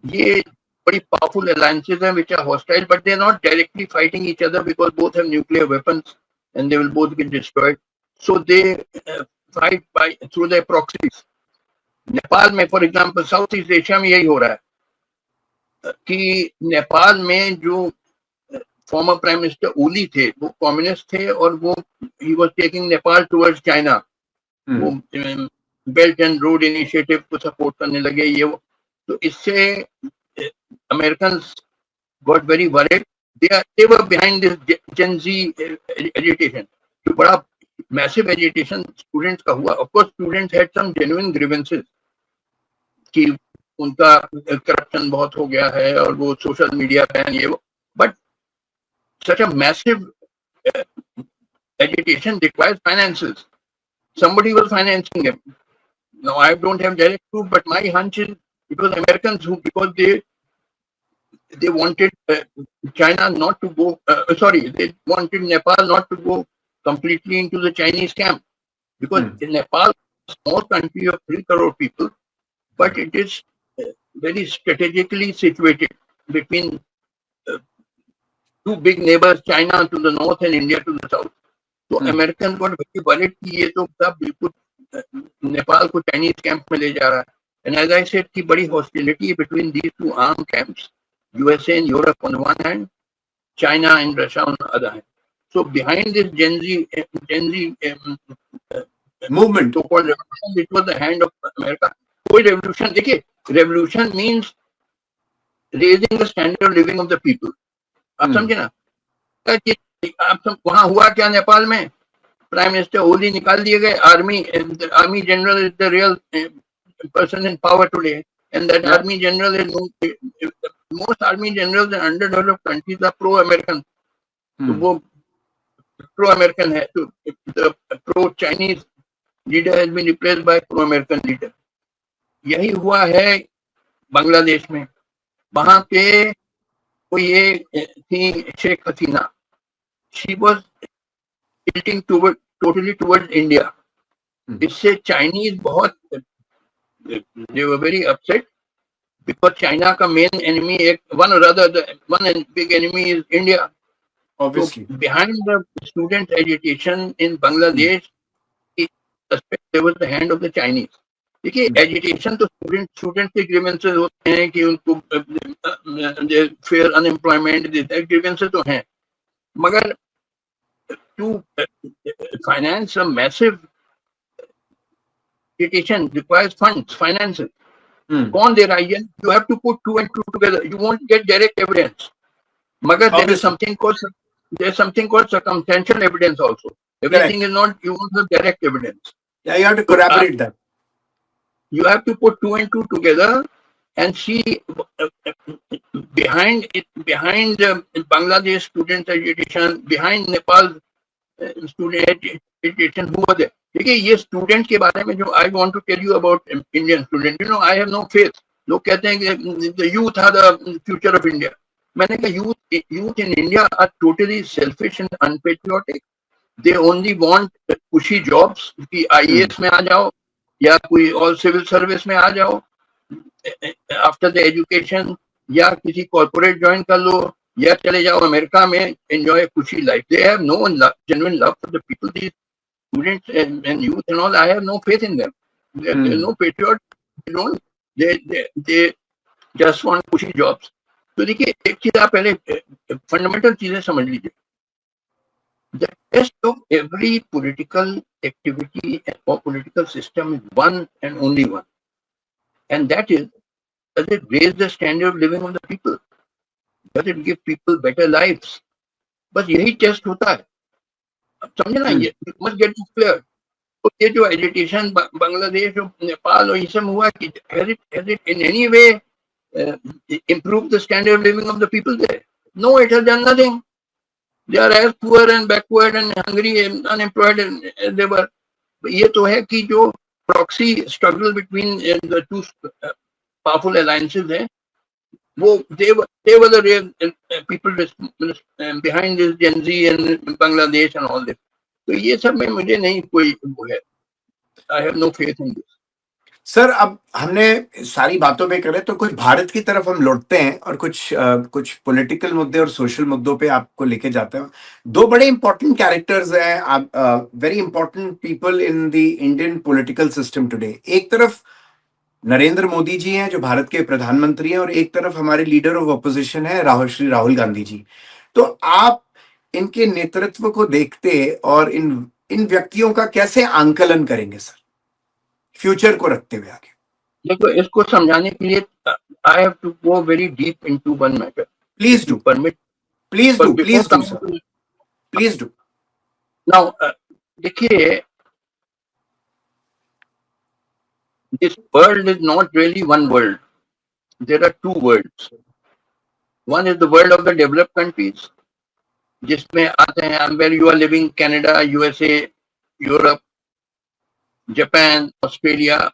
ये very powerful alliances हैं which are hostile, but they are not directly fighting each other because both have nuclear weapons and they will both get destroyed. So they fight through their proxies. Nepal में, for example, south east Asia में यही हो रहा है कि नेपाल में जो former prime minister ओली थे वो कम्युनिस्ट थे और वो he was taking Nepal towards China, वो बेल्ट एंड रोड इनिशिएटिव को सपोर्ट करने लगे ये वो, तो इससे American got very worried, they were behind this Gen Z agitation, जो बड़ा मैसिव एजिटेशन स्टूडेंट्स का हुआ। Of course students had some genuine grievances कि उनका करप्शन बहुत हो गया है और वो सोशल मीडिया बैन ये वो, but such a massive agitation requires finances. Somebody was financing them. Now I don't have direct proof, but my hunch is it was Americans who, because they wanted China not to go, they wanted Nepal not to go completely into the Chinese camp, because in Nepal, a small country of 3 crore people, but it is very strategically situated between two big neighbors, China to the north and India to the south. So Americans got very worried कि ये तो सब बिल्कुल नेपाल को Chinese camp में ले जा रहा है. And as I said, कि बड़ी hostility between these two armed camps, USA and Europe on the one hand, China and Russia on the other hand. So behind this Gen Z movement, so-called revolution, it was the hand of America. कोई revolution, देखिए, revolution means raising the standard of living of the people. आप समझे ना? आप सब वहां हुआ क्या नेपाल में? प्राइम मिनिस्टर ओली निकाल दिए गए, army general is the real person in power today, and that army general is most army generals in underdeveloped countries are pro-American. तो वो pro-American है, तो the pro-Chinese leader has been replaced by pro-American leader. यही हुआ है बांग्लादेश में. वहां पे कोई ये थी Sheikh Hasina, she was tilting totally towards India. इससे Chinese बहुत, they were very upset because China का main enemy, one big enemy is India. obviously. So behind the student agitation in Bangladesh, there was the hand of the Chinese. देखिए, agitation तो student के grievances होते हैं कि उनको fair unemployment, grievances तो हैं, मगर to finance a massive agitation requires funds, finances. कौन दे रहा है? You have to put 2 and 2 together. You won't get direct evidence. मगर there is something called circumstantial evidence also. Everything is not, you won't have direct evidence. Yeah, you have to corroborate that. You have to put 2 and 2 together and see behind Bangladesh student agitation, behind Nepal student agitation, who was there? देखिए, ये student के बारे में जो I want to tell you about Indian student, you know, I have no faith. लोग कहते हैं कि the youth are the future of India. मैंने कहा youth in India are totally selfish and unpatriotic. They only want cushy jobs, कि IAS में आ जाओ या कोई और सिविल सर्विस में आ जाओ आफ्टर द एजुकेशन, या किसी कॉर्पोरेट ज्वाइन कर लो, या चले जाओ अमेरिका में enjoy cushy life. They have no genuine love for the people, these students and youth and all. I have no faith in them. They are no patriot. They just want cushy jobs. तो देखिए, एक चीज आप पहले fundamental चीजें समझ लीजिए. The test of every political activity or political system is one and only one, and that is, does it raise the standard of living of the people? Does it give people better lives? बस यही test होता है. अब समझे ना, ये must get clear. तो ये जो एजिटेशन बांग्लादेश और नेपाल और ये सब हुआ कि has it in any way improved the standard of living of the people there? No, it has done nothing. They are as poor and backward and hungry and unemployed as they were. ये तो है कि जो proxy struggle between the two powerful alliances है, वो they were the real people behind this Gen Z and Bangladesh and all this. तो ये सब में मुझे नहीं कोई वो है. I have no faith in this. Sir, अब हमने सारी बातों पे करे तो कुछ भारत की तरफ हम लौटते हैं और कुछ पॉलिटिकल मुद्दे और सोशल मुद्दों पे आपको लेके जाते हैं. दो बड़े इंपॉर्टेंट कैरेक्टर्स हैं, very important people in the Indian political system today. एक तरफ नरेंद्र मोदी जी हैं जो भारत के प्रधानमंत्री हैं, और एक तरफ हमारे लीडर ऑफ ऑपोजिशन है राहुल गांधी जी. तो आप इनके नेतृत्व को देखते और इन व्यक्तियों का कैसे आंकलन करेंगे सर, फ्यूचर को रखते हुए आगे? देखो, इसको समझाने के लिए I have to go very deep into one matter. Please do, permit, please do sir, please do. Now देखिए, this world is not really one world. There are two worlds. One is the world of the developed countries, जिसमें आते हैं where you are living, Canada, USA, Europe, Japan, Australia,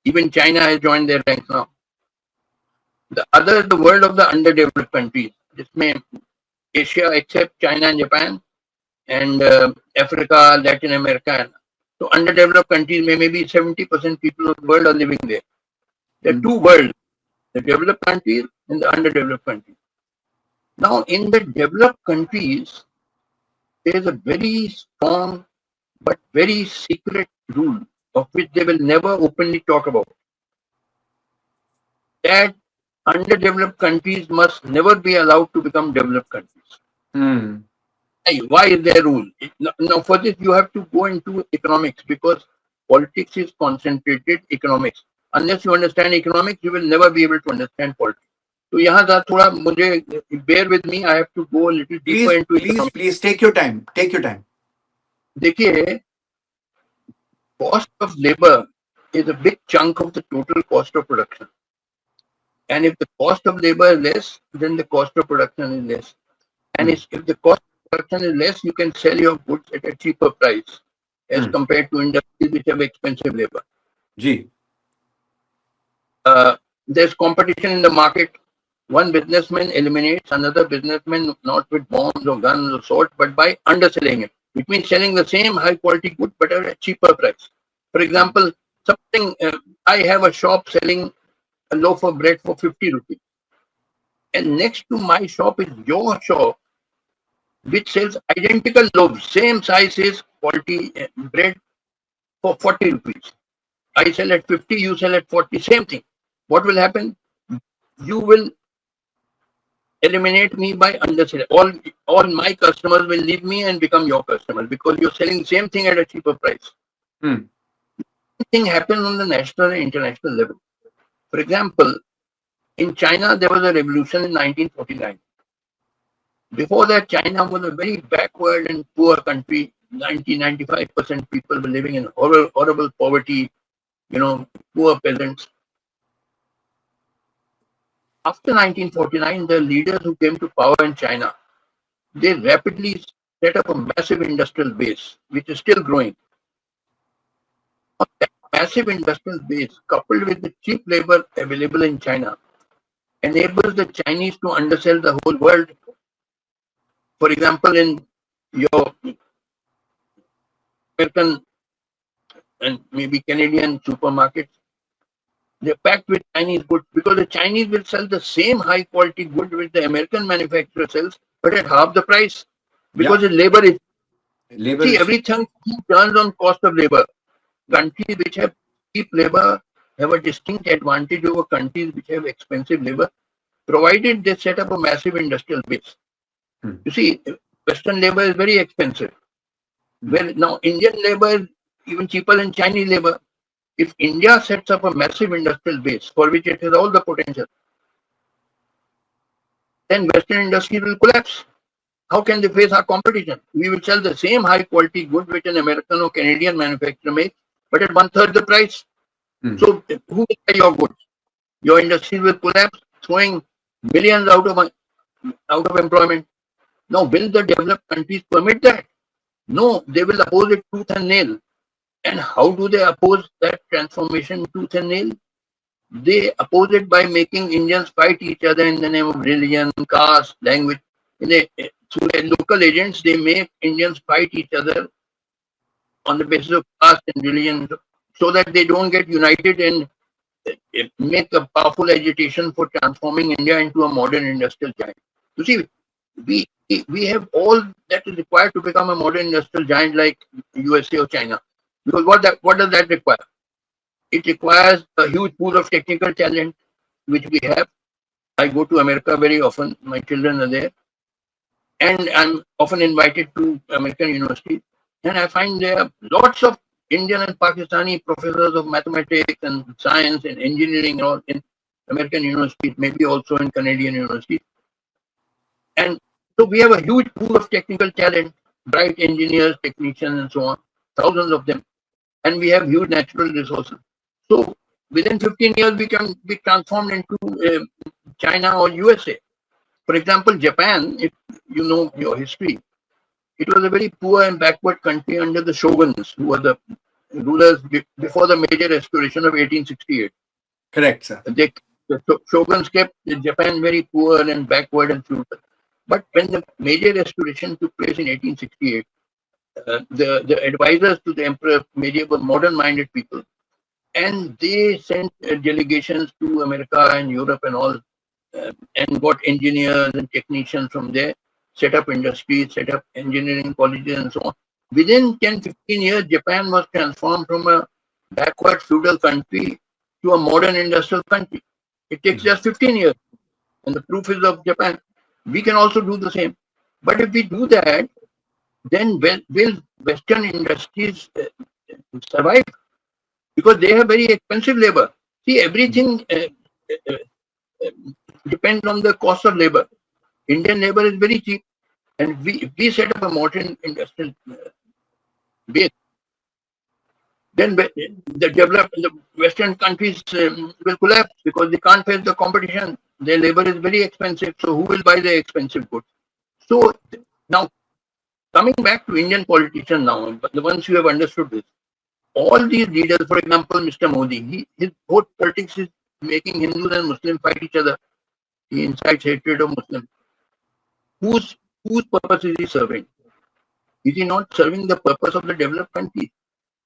even China has joined their ranks now. The other is the world of the underdeveloped countries, जिसमें Asia except China and Japan, and Africa, Latin America. So underdeveloped countries may maybe 70% people of the world are living there. There are two worlds, the developed countries and the underdeveloped countries. Now in the developed countries, there is a very strong but very secret rule of which they will never openly talk about. That underdeveloped countries must never be allowed to become developed countries. Why is there a rule? Now for this you have to go into economics, because politics is concentrated economics. Unless you understand economics, you will never be able to understand politics. तो यहाँ था थोड़ा मुझे, bear with me, I have to go a little deeper into economics. Please take your time. देखिए, cost of labor is a big chunk of the total cost of production. And if the cost of labor is less, then the cost of production is less. And if the cost of production is less, you can sell your goods at a cheaper price as compared to industries which have expensive labor. There's competition in the market. One businessman eliminates another businessman not with bombs or guns or swords, but by underselling it. It means selling the same high quality good but at a cheaper price. For example, I have a shop selling a loaf of bread for 50 rupees. And next to my shop is your shop, which sells identical loaves, same sizes, quality bread for 40 rupees. I sell at 50, you sell at 40, same thing. What will happen? You will eliminate me by underselling. All my customers will leave me and become your customers because you're selling the same thing at a cheaper price. Thing happens on the national and international level. For example, in China, there was a revolution in 1949. Before that, China was a very backward and poor country. 95% people were living in horrible poverty, poor peasants. After 1949, the leaders who came to power in China, they rapidly set up a massive industrial base, which is still growing. That massive industrial base, coupled with the cheap labor available in China, enables the Chinese to undersell the whole world. For example, in your American and maybe Canadian supermarkets, they're packed with Chinese goods because the Chinese will sell the same high quality good which the American manufacturer sells, but at half the price because the labor is. Everything turns on cost of labor. Countries which have cheap labor have a distinct advantage over countries which have expensive labor, provided they set up a massive industrial base. You see, Western labor is very expensive. Where now Indian labor is even cheaper than Chinese labor. If India sets up a massive industrial base for which it has all the potential, then Western industry will collapse. How can they face our competition? We will sell the same high quality good which an American or Canadian manufacturer makes, but at 1/3 the price. So who will buy your goods? Your industry will collapse, throwing millions out of employment. Now, will the developed countries permit that? No, they will oppose it tooth and nail. And how do they oppose that transformation tooth and nail? They oppose it by making Indians fight each other in the name of religion, caste, language. Through their local agents, they make Indians fight each other on the basis of caste and religion so that they don't get united and make a powerful agitation for transforming India into a modern industrial giant. You see, we have all that is required to become a modern industrial giant like USA or China. Because what does that require? It requires a huge pool of technical talent, which we have. I go to America very often. My children are there. And I'm often invited to American universities. And I find there are lots of Indian and Pakistani professors of mathematics and science and engineering all in American universities, maybe also in Canadian universities. And so we have a huge pool of technical talent, bright engineers, technicians, and so on, thousands of them. And we have huge natural resources. So within 15 years, we can be transformed into China or USA. For example, Japan, if you know your history, it was a very poor and backward country under the shoguns, who were the rulers before the major restoration of 1868. Correct, sir. The shoguns kept Japan very poor and backward and feudal. But when the major restoration took place in 1868, the advisors to the emperor, medieval modern-minded people, and they sent delegations to America and Europe and all, and got engineers and technicians from there, set up industries, set up engineering colleges and so on. Within 10-15 years, Japan was transformed from a backward feudal country to a modern industrial country. It takes just 15 years, and the proof is of Japan. We can also do the same. But if we do that, then will Western industries survive? Because they have very expensive labor. See, everything depends on the cost of labor. Indian labor is very cheap, and if we set up a modern industrial base, then the Western countries will collapse because they can't face the competition. Their labor is very expensive, so who will buy the expensive goods? So now, coming back to Indian politicians now, the ones who have understood this, all these leaders, for example, Mr. Modi, his whole politics is making Hindus and Muslims fight each other. He incites hatred of Muslims. Whose purpose is he serving? Is he not serving the purpose of the developed countries,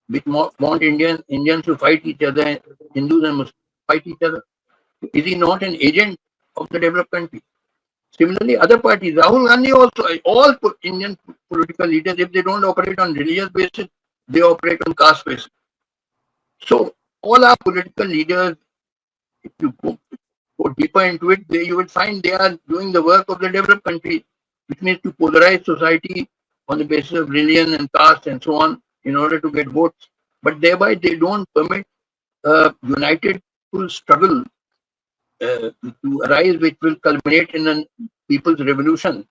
which want Indians to fight each other, Hindus and Muslims fight each other? Is he not an agent of the developed countries? Similarly, other parties, Rahul Gandhi also, all Indian political leaders, if they don't operate on religious basis, they operate on caste basis. So all our political leaders, if you go deeper into it, you will find they are doing the work of the developed countries, which means to polarize society on the basis of religion and caste and so on in order to get votes. But thereby they don't permit a united full struggle to arise, which will culminate in a people's revolution,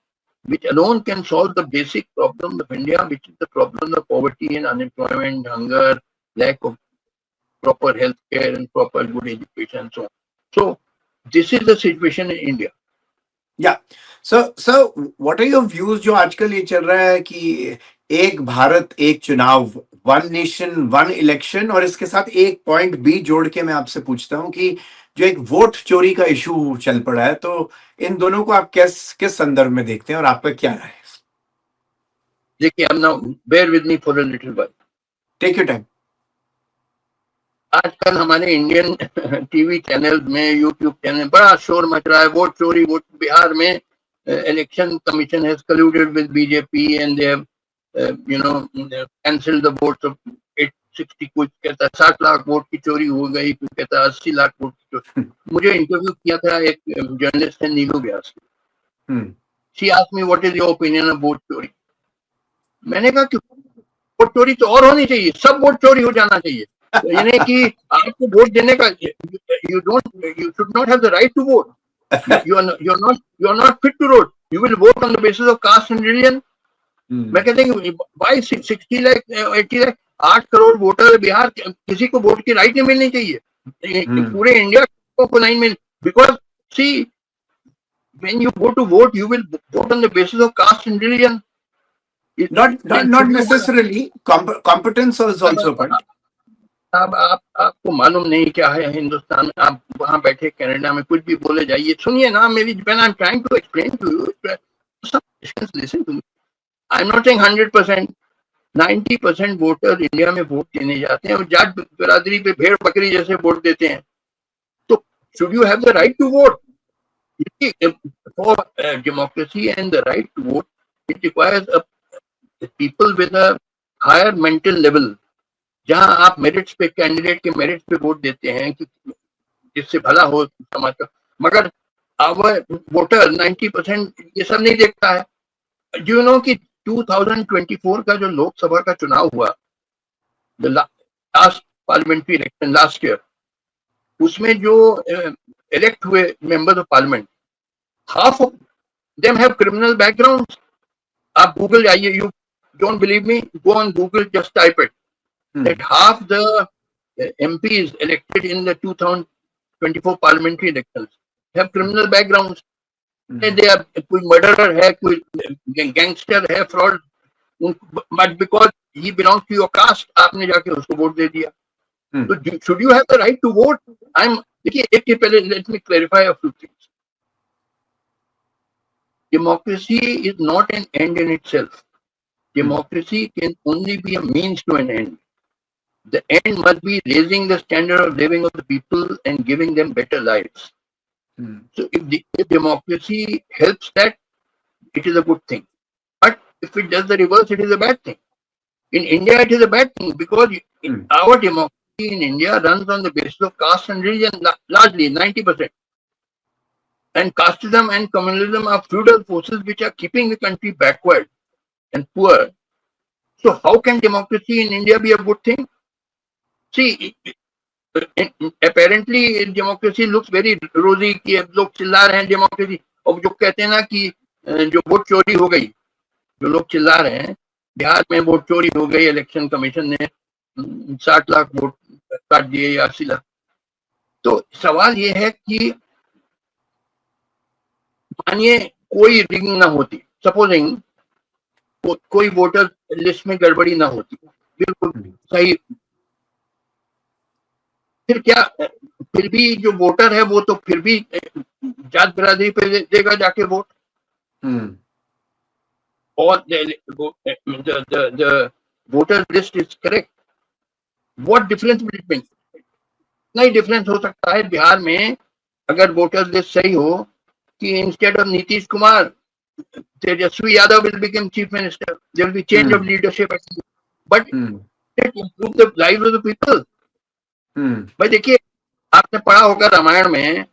which alone can solve the basic problem of India, which is the problem of poverty and unemployment, hunger, lack of proper health care and proper good education and so on. So this is the situation in India. Yeah. So what are your views जो आजकल ये चल रहा है कि एक भारत एक चुनाव, वन नेशन वन इलेक्शन, और इसके साथ एक पॉइंट बी जोड़ के मैं आपसे पूछता हूं कि जो एक वोट चोरी का इशू चल पड़ा है, तो इन दोनों को आप किस संदर्भ में देखते हैं और आपका क्या राय है? देखिए, अब now bear with me for a little while. Take your time. आजकल हमारे इंडियन टीवी चैनल में, यूट्यूब चैनल बड़ा शोर मच रहा है, वोट चोरी, वोट बिहार में election commission has colluded with BJP and they have cancelled the votes of 860, कुछ कहता है 60 लाख वोट की चोरी हो गई, कुछ कहता है 80 लाख वोट की चोरी. मुझे इंटरव्यू किया था एक जर्नलिस्ट है नीलू व्यास की. She asked me what is your opinion of vote चोरी. मैंने कहा कि वोट चोरी तो और होनी चाहिए, सब वोट चोरी हो जाना चाहिए। यानी कि आपको वोट देने का, you should not have the right to vote, you are not fit to vote, you will vote on the basis of caste and religion. मैं कहते हैं भाई 60 लाख 80 लाख 8 करोड़ वोटर बिहार, किसी को वोट की राइट नहीं मिलनी चाहिए पूरे इंडिया को नहीं मिल, because see when you go to vote you will vote on the basis of caste and religion. Not necessarily. Competence is also part. अब आपको मालूम नहीं क्या है हिंदुस्तान में, आप वहां बैठे कनाडा में कुछ भी बोले जाइए, सुनिए ना मेरी, when I'm trying to explain to you, listen to me. I'm not saying 100%, 90% voter India में वोट देने जाते हैं और जाट बिरादरी पे भेड़ बकरी जैसे वोट देते हैं। तो should you have the right to vote? For democracy and the right to vote, it requires people with a higher mental level, जहां आप मेरिट्स पे, कैंडिडेट के मेरिट्स पे वोट देते हैं कि जिससे भला हो समाज का, मगर आवर वोटर 90% ये सब नहीं देखता है। यू नो कि 2024 का जो लोकसभा का चुनाव हुआ, last parliamentary election last year, उसमें जो इलेक्ट हुए members of parliament, half of them have criminal backgrounds. आप गूगल जाइए, you don't believe me, go on Google, just type it. That half the MPs elected in the 2024 parliamentary elections have criminal backgrounds. They are कोई murderer है, कोई gangster है, fraud, but because he belongs to your caste, आपने जाके उसको vote दे दिया। तो should you have the right to vote? देखिए एक के पहले let me clarify a few things. Democracy is not an end in itself. Democracy can only be a means to an end. The end must be raising the standard of living of the people and giving them better lives. So if democracy helps that, it is a good thing. But if it does the reverse, it is a bad thing. In India, it is a bad thing because our democracy in India runs on the basis of caste and religion, largely 90%. And casteism and communalism are feudal forces which are keeping the country backward and poor. So how can democracy in India be a good thing? See, apparently democracy looks very rosy कि अब लोग चिल्ला रहे हैं democracy, और जो कहते हैं ना कि जो वोट चोरी हो गई, जो लोग चिल्ला रहे हैं बिहार में वोट चोरी हो गई, इलेक्शन कमीशन ने 60 लाख वोट काट दिए या 80 लाख। तो सवाल ये है कि मानिए कोई रिगिंग ना होती, सपोजिंग कोई वोटर लिस्ट में गड़बड़ी ना होती, बिल्कुल सही, फिर क्या, फिर भी जो वोटर है वो तो फिर भी जात बिरादरी पे देगा जाके वोट, और the voter list is correct. What difference will it make? नहीं डिफरेंस हो सकता है बिहार में अगर वोटर लिस्ट सही हो कि instead of Nitish Kumar, Tejashwi Yadav will become chief minister. There will be change of leadership, but it improve the lives of the people. भाई देखिए, आपने पढ़ा होगा रामायण में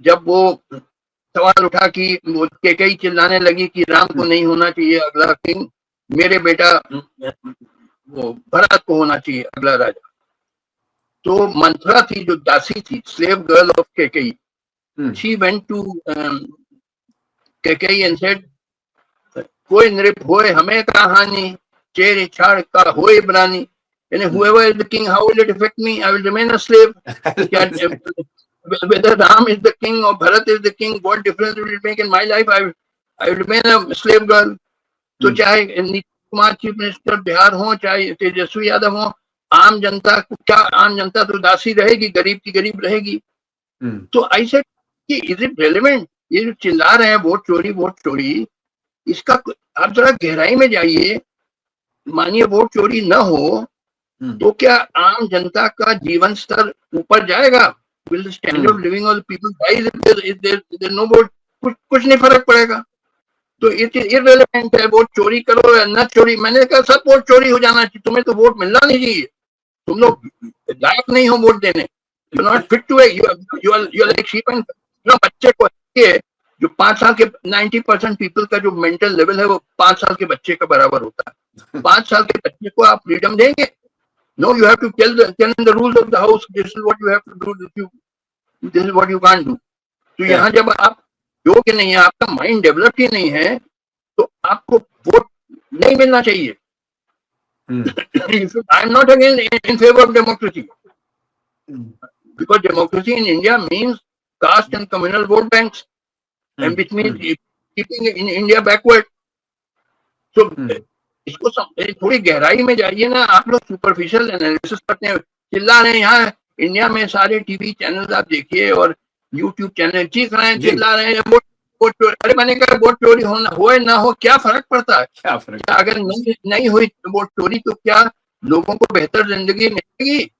जब वो सवाल उठा कि वो कैकेयी चिल्लाने लगी कि राम को नहीं होना चाहिए अगला किंग, मेरे बेटा वो भरत को होना चाहिए अगला राजा। तो मंथरा थी जो दासी थी, slave girl of Kaikeyi, she went to Kaikeyi and said, कोई नृप होए हमें का हानि, चेर छाड़ का होए बरानी, यानी whoever is the king, how will it affect me? I will remain a slave. Whether Ram is the king or Bharat is the king, what difference will it make in my life? I will remain a slave girl. तो चाहे Nitish Kumar chief minister Bihar हो, चाहे तेजस्वी यादव हो, आम जनता को क्या, आम जनता तो दासी रहेगी, गरीब की गरीब रहेगी। तो ऐसे कि इज इट रेलेवेंट? ये जो चिल्ला रहे हैं वोट चोरी, इसका आप जरा गहराई में जाइए। मानिए वोट चोरी न हो तो क्या आम जनता का जीवन स्तर ऊपर जाएगा? Will the standard of living of the people rise if there no vote? कुछ नहीं फर्क पड़ेगा। तो इररिलेवेंट है, वोट चोरी करो या न चोरी। मैंने कहा सब वोट चोरी हो जाना चाहिए, तुम्हें तो वोट मिलना नहीं चाहिए, तुम लोग लायक नहीं हो वोट देने, you are not fit to, you are like sheep and. बच्चे को जो 5 साल के 90% पीपल का जो मेंटल लेवल है वो 5 साल के बच्चे का बराबर होता है। 5 साल के बच्चे को आप फ्रीडम देंगे? No, you have to tell the rules of the house, this is what you have to do, this is what you can't do. तो यहाँ जब आप योग्य नहीं है, आपका माइंड डेवलप ही नहीं है, तो आपको वोट नहीं मिलना चाहिए। आई am not again in favour of democracy, because democracy in India means caste and communal vote banks, and which means keeping in India backward. So इसको थोड़ी गहराई में जाइए ना। आप लोग सुपरफिशियल एनालिसिस करते हैं, चिल्ला रहे हैं। यहाँ इंडिया में सारे टीवी चैनल आप देखिए और यूट्यूब चैनल चीख रहे हैं, चिल्ला रहे हैं, वोट चोरी। अरे मैंने कहा वोट चोरी हो ना हो, क्या फर्क पड़ता है? क्या फर्क? अगर नहीं हुई वोट चोरी तो क्या लोगों को बेहतर जिंदगी मिलेगी?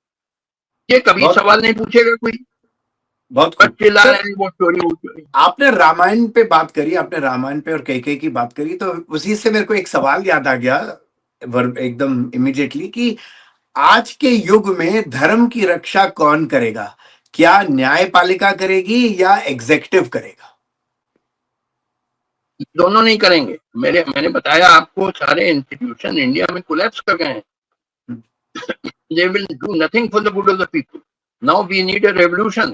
ये कभी सवाल नहीं पूछेगा कोई। बहुत चोरी। आपने रामायण पे बात करी, आपने रामायण पे और कैकेयी की बात करी, तो उसी से मेरे को एक सवाल याद आ गया एकदम इमीडिएटली कि आज के युग में धर्म की रक्षा कौन करेगा? क्या न्यायपालिका करेगी या एग्जीक्यूटिव करेगा? दोनों नहीं करेंगे। मैंने बताया आपको, सारे इंस्टीट्यूशन इंडिया में कोलैप्स कर गए हैं। They will do nothing for the good of the people. Now we need a revolution.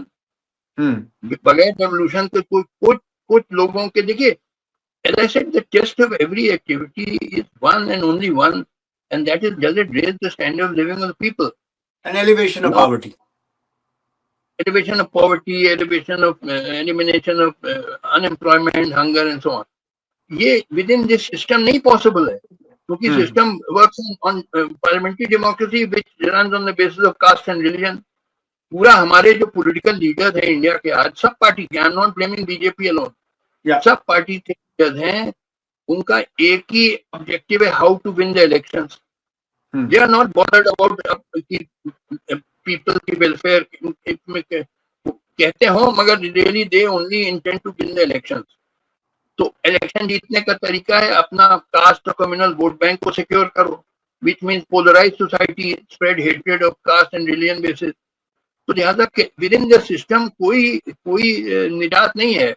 बगैर revolution के कुछ लोगों के, देखिए, as I said, the test of every activity is one and only one, and that is, does it raise the standard of living of the people? An elevation of poverty. Elevation of poverty, elevation of elimination of unemployment, hunger, and so on. ये within this system नहीं possible है, क्योंकि system works on parliamentary democracy which runs on the basis of caste and religion. पूरा हमारे जो political leaders हैं India के आज, सब पार्टी के, I am not blaming BJP alone, सब पार्टी के लीडर्स हैं, उनका एक ही ऑब्जेक्टिव है, how to win the elections. They are not bothered about people की वेलफेयर, कहते हो, मगर really they only intend to win the elections. तो इलेक्शन जीतने का तरीका है अपना कास्ट और कम्युनल वोट बैंक को सिक्योर करो, which means polarise society, spread hatred of caste and religion basis. तो लिहाजा विद इन द सिस्टम कोई निजात नहीं है।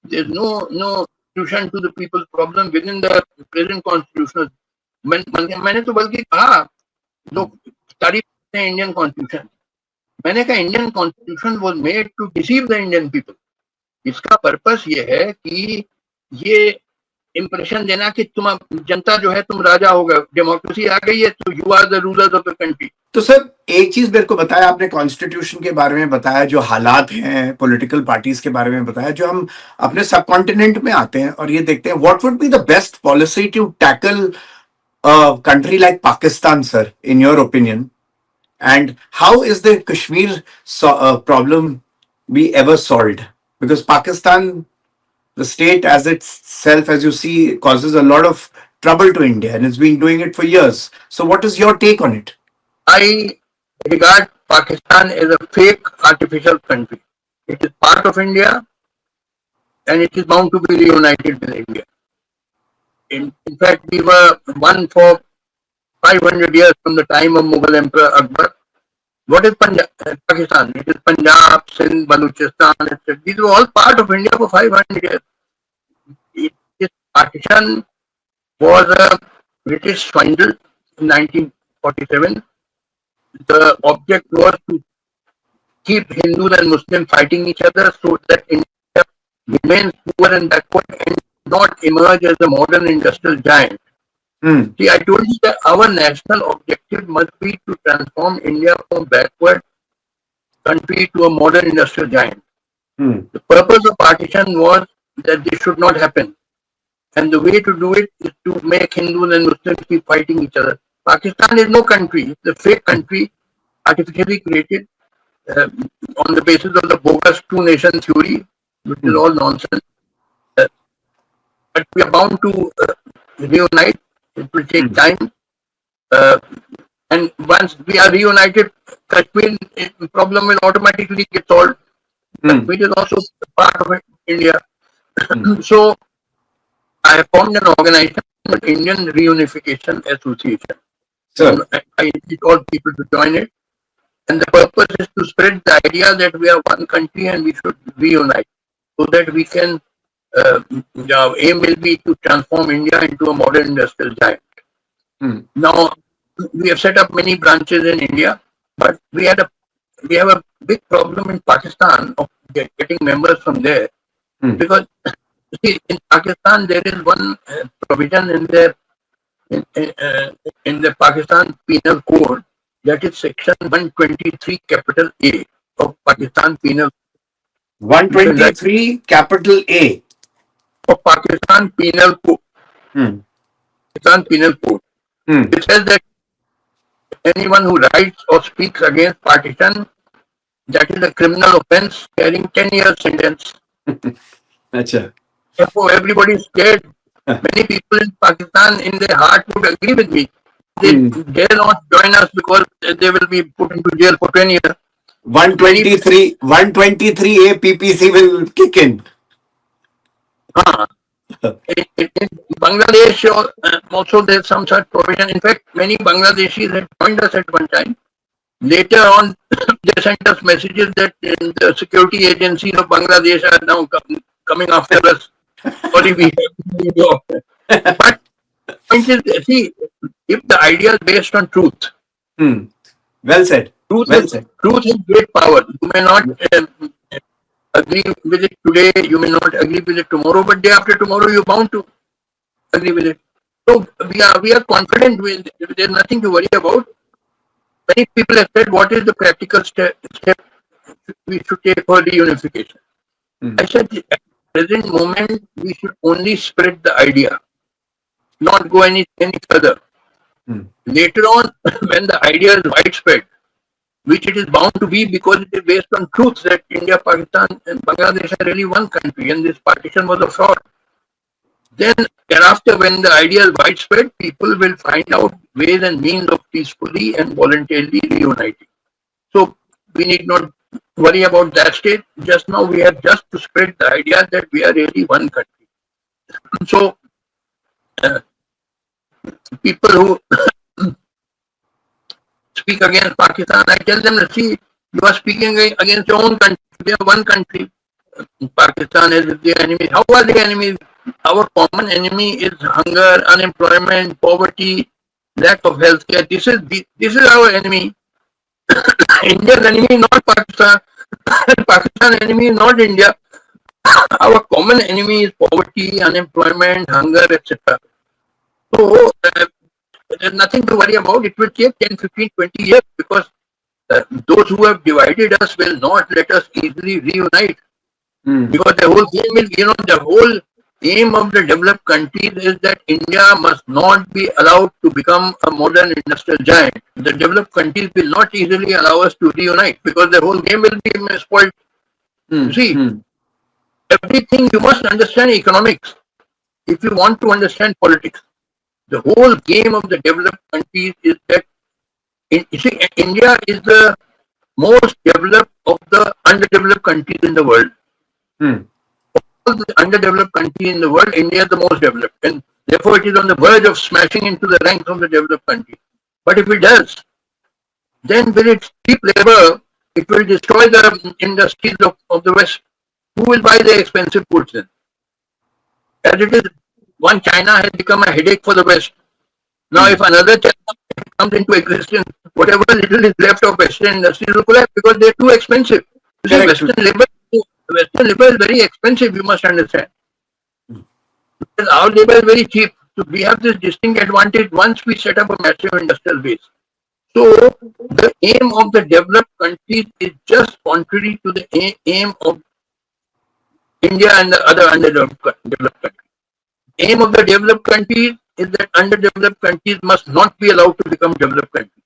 There is no solution to the people's problem within the present constitution. मैंने तो बल्कि कहा, लोग तारीफ करते हैं इंडियन कॉन्स्टिट्यूशन, मैंने कहा Indian constitution was made to deceive the Indian people. इसका पर्पस ये है कि ये इंप्रेशन देना कि तुम जनता जो है तुम राजा हो गए, डेमोक्रेसी आ गई है, तो you are the rulers of the country. तो सर एक चीज मेरे को बताया आपने, कॉन्स्टिट्यूशन के बारे में बताया, जो हालात हैं पॉलिटिकल पार्टीज के बारे में बताया, जो हम अपने सब कॉन्टिनेंट में आते हैं और ये देखते हैं, what would be the best policy to tackle country like Pakistan, sir, in your opinion? And how is the Kashmir problem be ever solved? Because Pakistan, the state as itself, as you see, causes a lot of trouble to India, and it's been doing it for years. So what is your take on it? I regard Pakistan as a fake artificial country. It is part of India and it is bound to be reunited with India. In fact, we were one for 500 years from the time of Mughal Emperor Akbar. What is Pakistan? It is Punjab, Sindh, Baluchistan, etc. These were all part of India for 500 years. This partition was a British swindle in 1947. The object was to keep Hindus and Muslims fighting each other so that India remains poor and backward and not emerge as a modern industrial giant. See, I told you that our national objective must be to transform India from backward country to a modern industrial giant. The purpose of partition was that this should not happen. And the way to do it is to make Hindus and Muslims keep fighting each other. Pakistan is no country. It's a fake country, artificially created on the basis of the bogus two-nation theory, which is all nonsense. But we are bound to reunite. It will take time. And once we are reunited, Kashmir problem will automatically get solved. Kashmir is also part of India. So I have formed an organization, the Indian Reunification Association. So I invite all people to join it. And the purpose is to spread the idea that we are one country and we should reunite, so that we can, the aim will be to transform India into a modern industrial giant. Now, we have set up many branches in India, but we have a big problem in Pakistan of getting members from there. Because see, in Pakistan there is one provision in the Pakistan Penal Code, that is section 123 capital A of Pakistan Penal 123 capital A. of Pakistan Penal Code. Pakistan Penal Code. It says that anyone who writes or speaks against partition, that is a criminal offense carrying 10 years sentence. Acha. Therefore, everybody is scared. Many people in Pakistan, in their heart, would agree with me. They dare not join us because they will be put into jail for 10 years. 123A PPC will kick in. In Bangladesh, also there's some such provision. In fact, many Bangladeshis had joined us at one time. Later on, they sent us messages that the security agencies of Bangladesh are now coming after us. Sorry, we have to go. But the point is, see, if the idea is based on truth, Well said. truth Well is great power. You may not agree with it today, you may not agree with it tomorrow, but day after tomorrow you're bound to agree with it. So we are confident with it. There's nothing to worry about. Many people have said, what is the practical step we should take for reunification? I said, at the present moment, we should only spread the idea, not go any further. Later on, when the idea is widespread, which it is bound to be because it is based on truth that India, Pakistan and Bangladesh are really one country and this partition was a fraud. Then thereafter, when the idea is widespread, people will find out ways and means of peacefully and voluntarily reuniting. So we need not worry about that state. Just now we have just to spread the idea that we are really one country. So people who speak against Pakistan, I tell them, see, you are speaking against your own country. We are one country. Pakistan is the enemy. How are the enemies? Our common enemy is hunger, unemployment, poverty, lack of healthcare. This is our enemy. India's enemy is not Pakistan. Pakistan's enemy is not India. Our common enemy is poverty, unemployment, hunger, etc. So there's nothing to worry about. It will take 10, 15, 20 years because those who have divided us will not let us easily reunite. Because the whole game is, the whole aim of the developed countries is that India must not be allowed to become a modern industrial giant. The developed countries will not easily allow us to reunite because the whole game will be spoiled. See, everything you must understand economics if you want to understand politics. The whole game of the developed countries is that India is the most developed of the underdeveloped countries in the world. All the underdeveloped countries in the world, India is the most developed, and therefore it is on the verge of smashing into the ranks of the developed countries. But if it does, then with its cheap labor, it will destroy the industries of the West. Who will buy the expensive goods then? As it is, one China has become a headache for the West. Now, if another China comes into existence, whatever little is left of Western industries will collapse because they're too expensive. Western labor is very expensive, you must understand. Because our labor is very cheap. So we have this distinct advantage once we set up a massive industrial base. So the aim of the developed countries is just contrary to the aim of India and the other underdeveloped countries. Aim of the developed countries is that underdeveloped countries must not be allowed to become developed countries.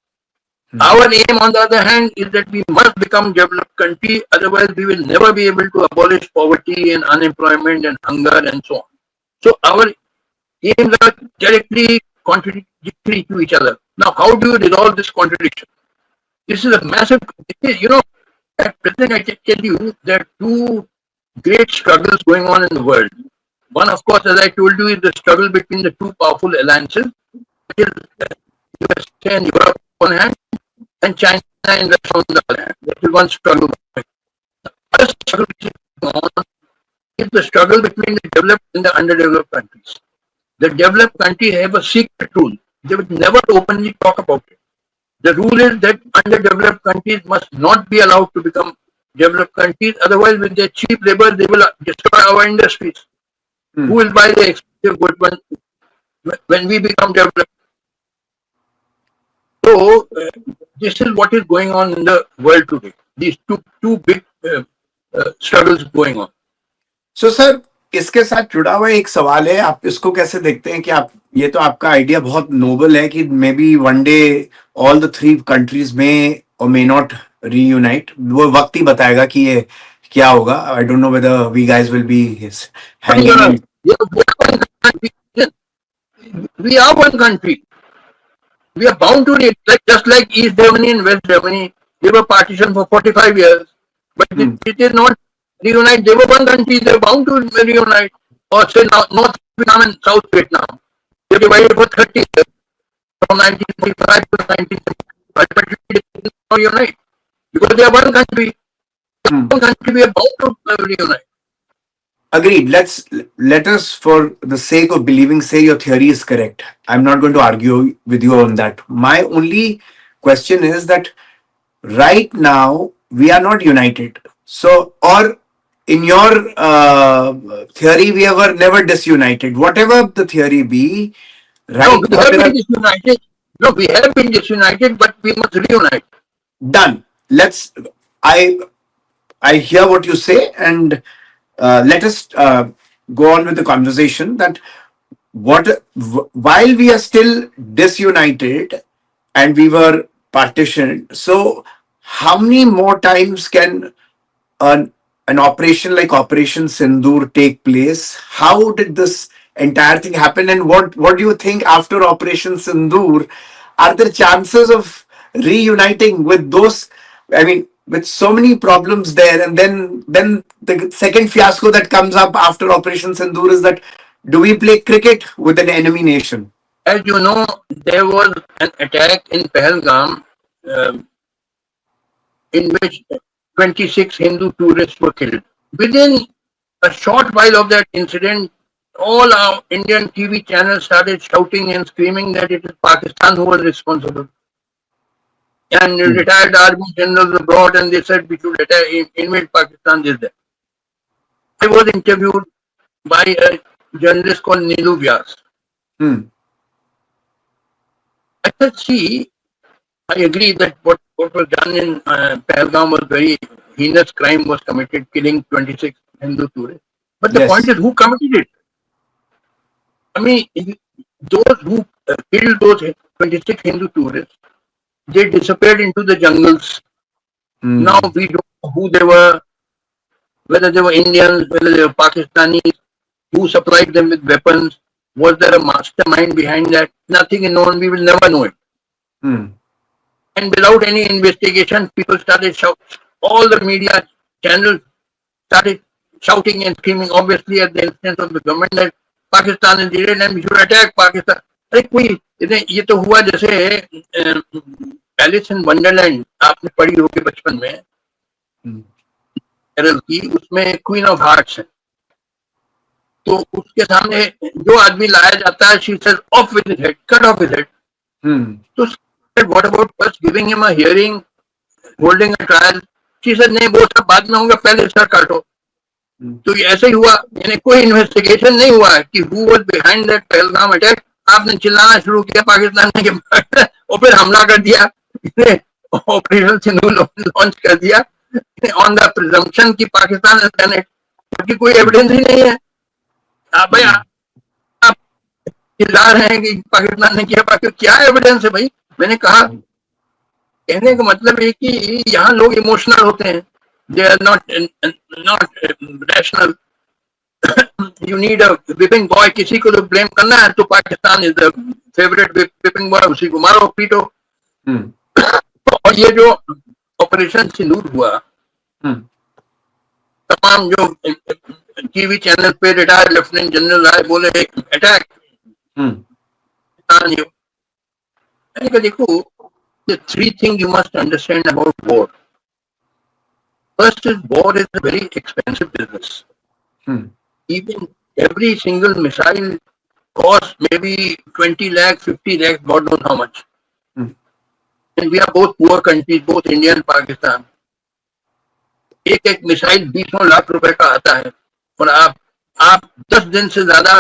Our aim, on the other hand, is that we must become developed country, otherwise we will never be able to abolish poverty and unemployment and hunger and so on. So our aims are directly contradictory to each other. Now, how do you resolve this contradiction? This is a massive, at present I can tell you there are two great struggles going on in the world. One, of course, as I told you, is the struggle between the two powerful alliances, which is USA and Europe on one hand, and China and Russia on the other hand. That is one struggle. The other struggle which is going on is the struggle between the developed and the underdeveloped countries. The developed countries have a secret rule. they would never openly talk about it. The rule is that underdeveloped countries must not be allowed to become developed countries. Otherwise, with their cheap labor, they will destroy our industries. Who will buy the expensive goods when we become developed? So, this is what is going on in the world today. These two big struggles going on. So sir, इसके साथ जुड़ा हुआ एक सवाल है, आप इसको कैसे देखते हैं कि आप, ये तो आपका आइडिया बहुत नोबल है कि may be one day all the three countries में और मे नॉट रीयूनाइट, वो वक्त ही बताएगा कि ये क्या होगा. I don't know whether we guys will be hanging. We are one country. We are bound to it, just like East Germany and West Germany. They were partitioned for 45 years, but it is not reunite. They were one country. They were bound to reunite. Or say North Vietnam and South Vietnam. They divided for 30 years, from 1945 to 1975. But it did not reunite because they are one country. One country. We are bound to reunite. Agreed. Let us, for the sake of believing, say your theory is correct. I'm not going to argue with you on that. My only question is that right now we are not united. So, or in your theory, we were never disunited. Whatever the theory be, right? No, we have been disunited. No, we have been disunited, but we must reunite. Done. Let's. I hear what you say, and let us go on with the conversation. That while we are still disunited and we were partitioned, so how many more times can an operation like Operation Sindoor take place? How did this entire thing happen? And what do you think after Operation Sindoor? Are there chances of reuniting with those? I mean, with so many problems there, and then the second fiasco that comes up after Operation Sindoor is that, do we play cricket with an enemy nation? As you know, there was an attack in Pahalgam in which 26 Hindu tourists were killed. Within a short while of that incident, all our Indian TV channels started shouting and screaming that it is Pakistan who was responsible. And retired army generals were brought and they said we should invade Pakistan. This that. I was interviewed by a journalist called Neelu Vyas. I said, see, I agree that what was done in Pahalgam was very heinous crime was committed, killing 26 Hindu tourists. But the point is, who committed it? I mean, those who killed those 26 Hindu tourists, they disappeared into the jungles. Now we don't know who they were, whether they were Indians, whether they were Pakistanis, who supplied them with weapons. Was there a mastermind behind that? Nothing is known. We will never know it. And without any investigation, people started shouting. All the media channels started shouting and screaming, obviously at the instance of the government, that Pakistan is dead and we should attack Pakistan. अरे कोई ये तो हुआ जैसे Alice in Wonderland आपने पढ़ी होगी बचपन में की, उसमें क्वीन ऑफ हार्ट्स है, तो उसके सामने जो आदमी लाया जाता है, she says off with his head, cut off his head. तो what about first giving him a hearing, holding a trial? She says नहीं, वो सब बाद में होगा, पहले सर काटो. तो ऐसे ही हुआ, यानी कोई इन्वेस्टिगेशन नहीं हुआ है कि who was behind that Pahalgam attack. आपने चिल्लाना शुरू किया पाकिस्तान ने और फिर हमला कर दिया, ऑपरेशन सिंदूर लॉन्च कर दिया ऑन द प्रिजम्पशन कि पाकिस्तान ने डन इट, क्योंकि कोई एविडेंस ही नहीं है. आप भाई आप चिल्ला रहे हैं कि पाकिस्तान ने किया, क्या एविडेंस है भाई? मैंने कहा, कहने का मतलब है कि यहाँ लोग इमोशनल होते हैं, they are not rational. You need a whipping boy. किसी को तो ब्लेम करना है, तो Pakistan is the favourite whipping boy, उसी को मारो पीटो. और ये जो ऑपरेशन सिंदूर हुआ, तमाम जो टीवी चैनल पे रिटायर्ड लेफ्टिनेंट जनरल आए, बोले अटैक. मैंने कहा देखो, the three things you must understand about war. First is, war is a very expensive business. Even every single missile cost maybe 20 lakh, 50 lakh, God knows how much. And we are both poor countries, both India and Pakistan. एक एक missile 20 lakh रुपए का आता है और आप 10 दिन से ज्यादा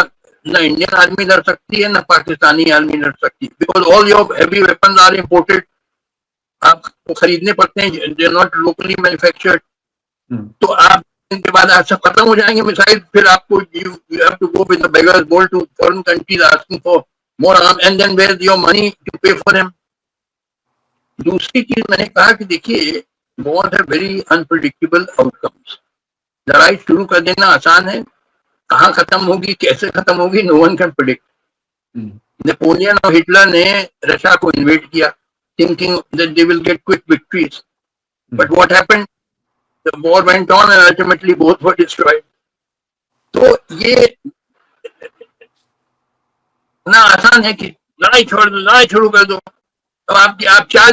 ना इंडियन आर्मी लड़ सकती है ना पाकिस्तानी आर्मी लड़ सकती है, because all your heavy weapons are imported. आपको खरीदने पड़ते हैं, they are not locally manufactured. तो आप इनके बाद आज सब खत्म हो जाएंगे मिसाइल, फिर आपको you have to go with the beggar's bowl to foreign countries asking for more arm and then where is your money to pay for him. दूसरी चीज मैंने कहा कि देखिए वॉर है वेरी अनप्रिडिक्टेबल आउटकम्स. लड़ाई शुरू कर देना आसान है, कहाँ खत्म होगी कैसे खत्म होगी no one can predict. Napoleon और हिटलर ने रशिया को इन्वेट किया thinking that they will get quick victories. But what happened? The war went on and ultimately both were destroyed. तो ये ना आसान है कि लड़ाई शुरू कर दो. अब आप 4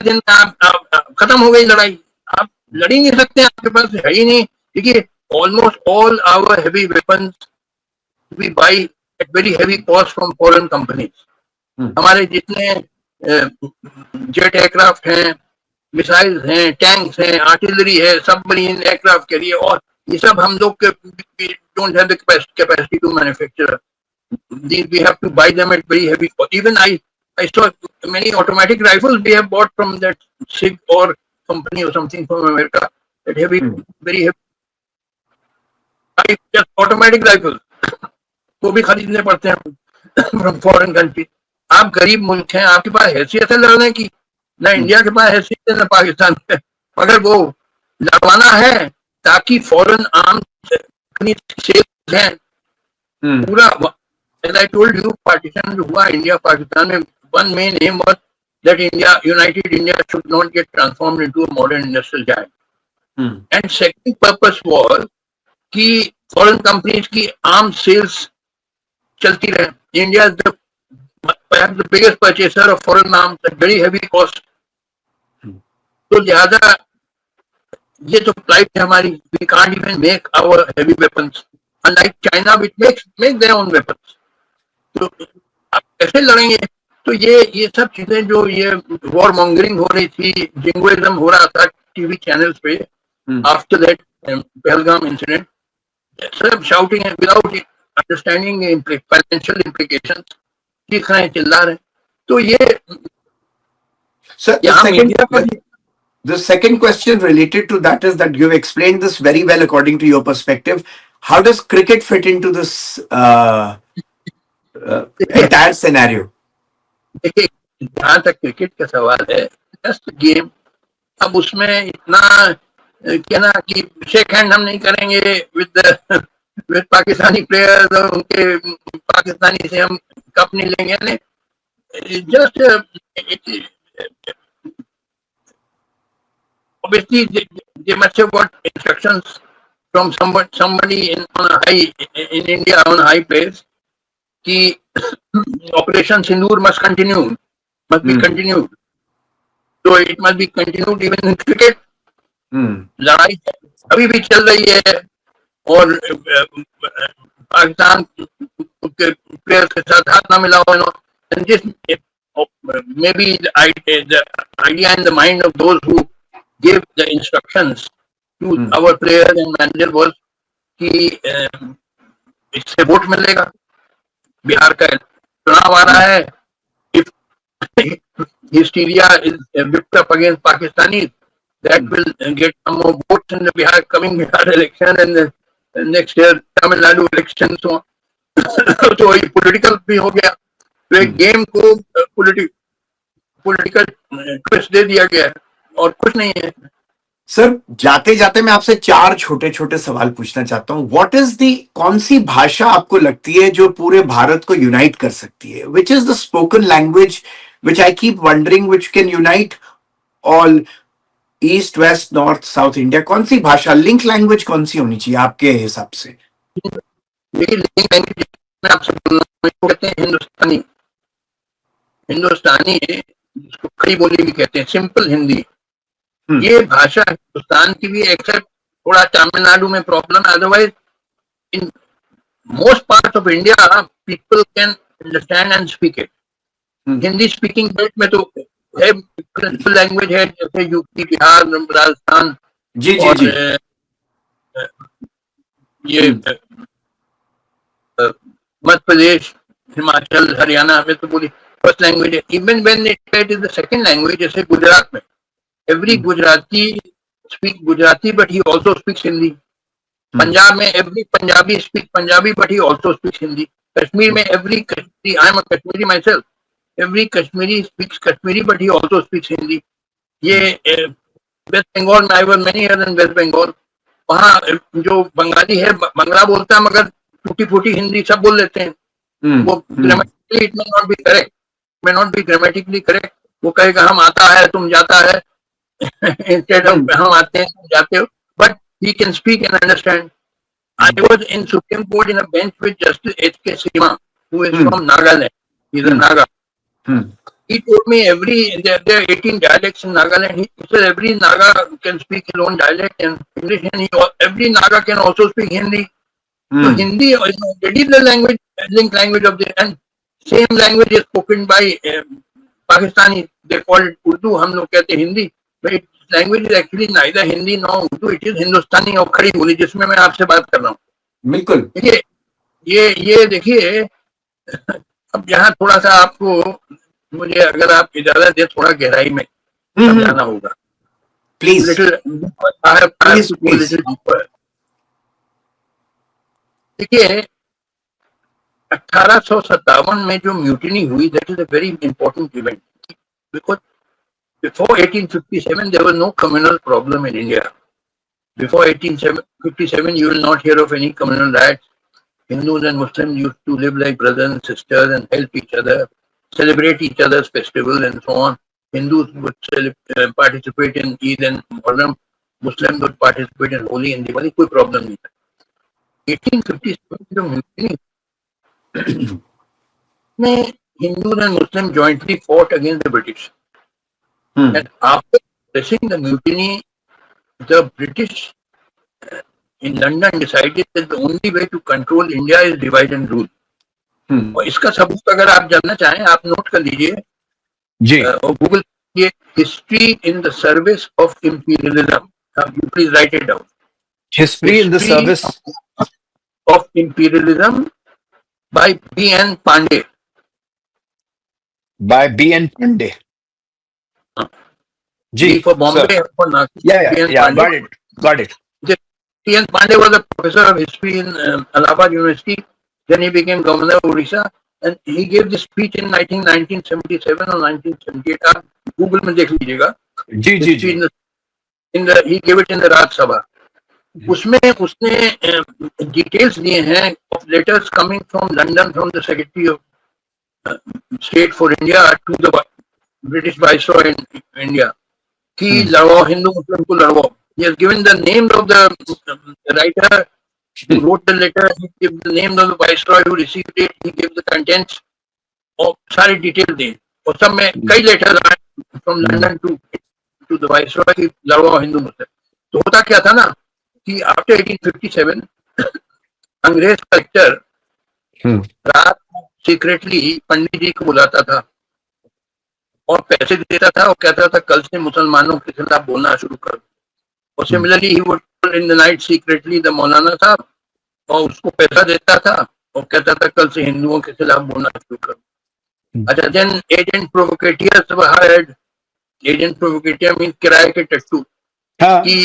दिन में आप खत्म हो गई लड़ाई. आप लड़ ही नहीं सकते, आपके पास है ही नहीं. देखिए almost all our heavy weapons we buy at very heavy cost from foreign companies. हमारे जितने जेट एयरक्राफ्ट हैं, मिसाइल्स हैं, टैंक्स हैं, आर्टिलरी है, सबमरीन एयरक्राफ्ट के लिए, और ये सब हम लोग don't have the capacity to manufacture. We have to buy them at very heavy cost. Even I saw many automatic rifles we have bought from that SIG or company or something from America. That heavy, very heavy. Just automatic rifles वो भी खरीदने पड़ते हैं from foreign country. आप गरीब मुल्क हैं, आपके पास हैसियत है लड़ने की, ना इंडिया के पास हैसियत है ना पाकिस्तान के. अगर वो लड़वाना है ताकि फॉरेन आर्म्स सेल्स हैं पूरा. As I told you, partition जो हुआ इंडिया पाकिस्तान में, one main aim was that united India should not get transformed into a modern industrial giant. And second purpose was कि foreign companies की arms sales चलती रहे. India is perhaps the biggest purchaser of foreign arms at very heavy cost. तो लिहाजा ये तो plight है हमारी. We can't even make our heavy weapons, unlike China which make their own weapons. तो आप कैसे लड़ेंगे? तो ये सब चीजें जो ये वॉर मॉन्गरिंग हो रही थी, जिंगोइज्म हो रहा था टीवी चैनल्स पे आफ्टर दैट पहलगाम इंसिडेंट, सब shouting without understanding financial implications, चीख रहे हैं, चिल्ला रहे हैं. तो ये the second question related to that is that you've explained this very well according to your perspective. How does cricket fit into this entire scenario? देखिए जहाँ तक क्रिकेट का सवाल है, जस्ट गेम. अब उसमें इतना कहना कि शेक हैंड हम नहीं करेंगे विद पाकिस्तानी प्लेयर्स और उनके पाकिस्तानी से हम कप नहीं लेंगे, नहीं. Just obviously they must have got instructions from somebody in India on a high place कि Operation Sindoor must be continued. So it must be continued even in cricket. लड़ाई अभी भी चल रही है और पाकिस्तान के प्लेयर्स के साथ हाथ ना मिला हुआ. And this maybe the idea in the mind of those who gave the instructions to our players and manager was कि इससे वोट मिलेगा. बिहार का चुनाव आ रहा है. If hysteria is whipped up against Pakistanis, that will get some more votes in the coming Bihar election and the next year Tamil Nadu election. So ये political भी हो गया. तो एक गेम को political twist दे दिया गया और कुछ नहीं है. सर जाते जाते मैं आपसे 4 छोटे छोटे सवाल पूछना चाहता हूँ. व्हाट इज दी, कौन सी भाषा आपको लगती है जो पूरे भारत को यूनाइट कर सकती है? Which is the spoken language which I keep wondering which can unite all east west north south India? कौन सी भाषा, लिंक लैंग्वेज कौन सी होनी चाहिए आपके हिसाब से? देखिए लिंक लैंग्वेज में आपसे कहते हैं हिंदुस्तानी है, जिसको खड़ी बोली भी कहते हैं, सिंपल हिंदी. ये भाषा हिंदुस्तान की भी, एक्सेप्ट थोड़ा तमिलनाडु में प्रॉब्लम है. Otherwise in most part of India people can understand and speak it. Hindi speaking belt में तो है, प्रिंसिपल लैंग्वेज है, जैसे यूपी, बिहार, राजस्थान जी जी और जी ये मध्य प्रदेश, हिमाचल, हरियाणा में तो पूरी फर्स्ट लैंग्वेज है. Even when it is the second language, जैसे गुजरात में every Gujarati speak Gujarati but he also speaks Hindi. Punjab में every Punjabi speak Punjabi but he also speaks Hindi. Kashmir में every Kashmiri, I am a Kashmiri myself, every Kashmiri speaks Kashmiri but he also speaks Hindi. ये west Bengal में, I was many year in west Bengal, वहाँ जो बंगाली है बंगला बोलता है मगर टूटी फूटी हिंदी सब बोल लेते हैं. वो grammatically it may not be correct, may not be grammatically correct. वो कहेगा हम आता है तुम जाता है इंस्टेड ऑफ हम आते हैं तुम जाते हो, but he can speak and understand. I was in Supreme Court in a bench with Justice H.K. Sima, who is from Nagaland. He's a Naga. He told me there are 18 dialects in Nagaland. He said every Naga can speak his own dialect and English, and every Naga can also speak Hindi. So Hindi is already the language, link language of the, and same language is spoken by Pakistani. They call it Urdu. हम लोग कहते हैं Hindi. But language is actually neither Hindi nor Urdu. It is Hindustani और खड़ी बोली, जिसमें मैं आपसे बात कर रहा हूँ. बिल्कुल. देखिए ये देखिए, अब यहाँ थोड़ा सा आपको, मुझे अगर आप इजाजत दे, थोड़ा गहराई में समझाना होगा. प्लीज. देखिए 1857 में जो म्यूटिनी हुई, that is a very important event, because before 1857 there was no communal problem in India. Before 1857 you will not hear of any communal riots. Hindus and Muslims used to live like brothers and sisters and help each other, celebrate each other's festivals and so on. Hindus would participate in Eid and Muharram. Muslims would participate in Holi and Diwali. कोई problem नहीं था. 1857 जो mutiny में Hindus and Muslims jointly fought against the British. And after pressing the mutiny, the British in London decided that the only way to control India is divide and rule. और इसका सबूत अगर आप जानना चाहें, आप नोट कर लीजिए जी, और गूगल कीजिए history in the service of imperialism. You please write it down. History in the service of imperialism by B.N. Pande. By B.N. Pandey. G for Bombay, for Nashik. Yeah, got it. B.N. Pandey was a professor of history in Allahabad University. Then he became governor of Odisha, and he gave this speech in 1977 or 1978. आप Google में देख लीजिएगा. जी. He gave it in the Raj Sabha. उसमें उसने details दिए हैं of letters coming from London from the Secretary of State for India to the British Viceroy in India. कि लड़वाओ, हिंदू मुस्लिम को लड़वाओ. He has given the name of the writer who wrote the letter. He gave the name of the viceroy who received it. He gave the contents. और सारी detail दी. और सब में कई letters आए from London to the viceroy कि लड़वाओ हिंदू मुस्लिम. तो होता क्या था ना कि आफ्टर 1857 अंग्रेज कलेक्टर रात सीक्रेटली पंडित जी को बुलाता था और पैसे देता था और कहता था कल से मुसलमानों के खिलाफ बोलना शुरू करो. और similarly he would in the night secretly the मौलाना साहब, और उसको पैसा देता था और कहता था कल से हिंदुओं के खिलाफ बोलना शुरू करो. अच्छा, देन एजेंट प्रोवोकेटियर्स वर हायर्ड. एजेंट प्रोवोकेटियर मीन किराए के टट्टू. कि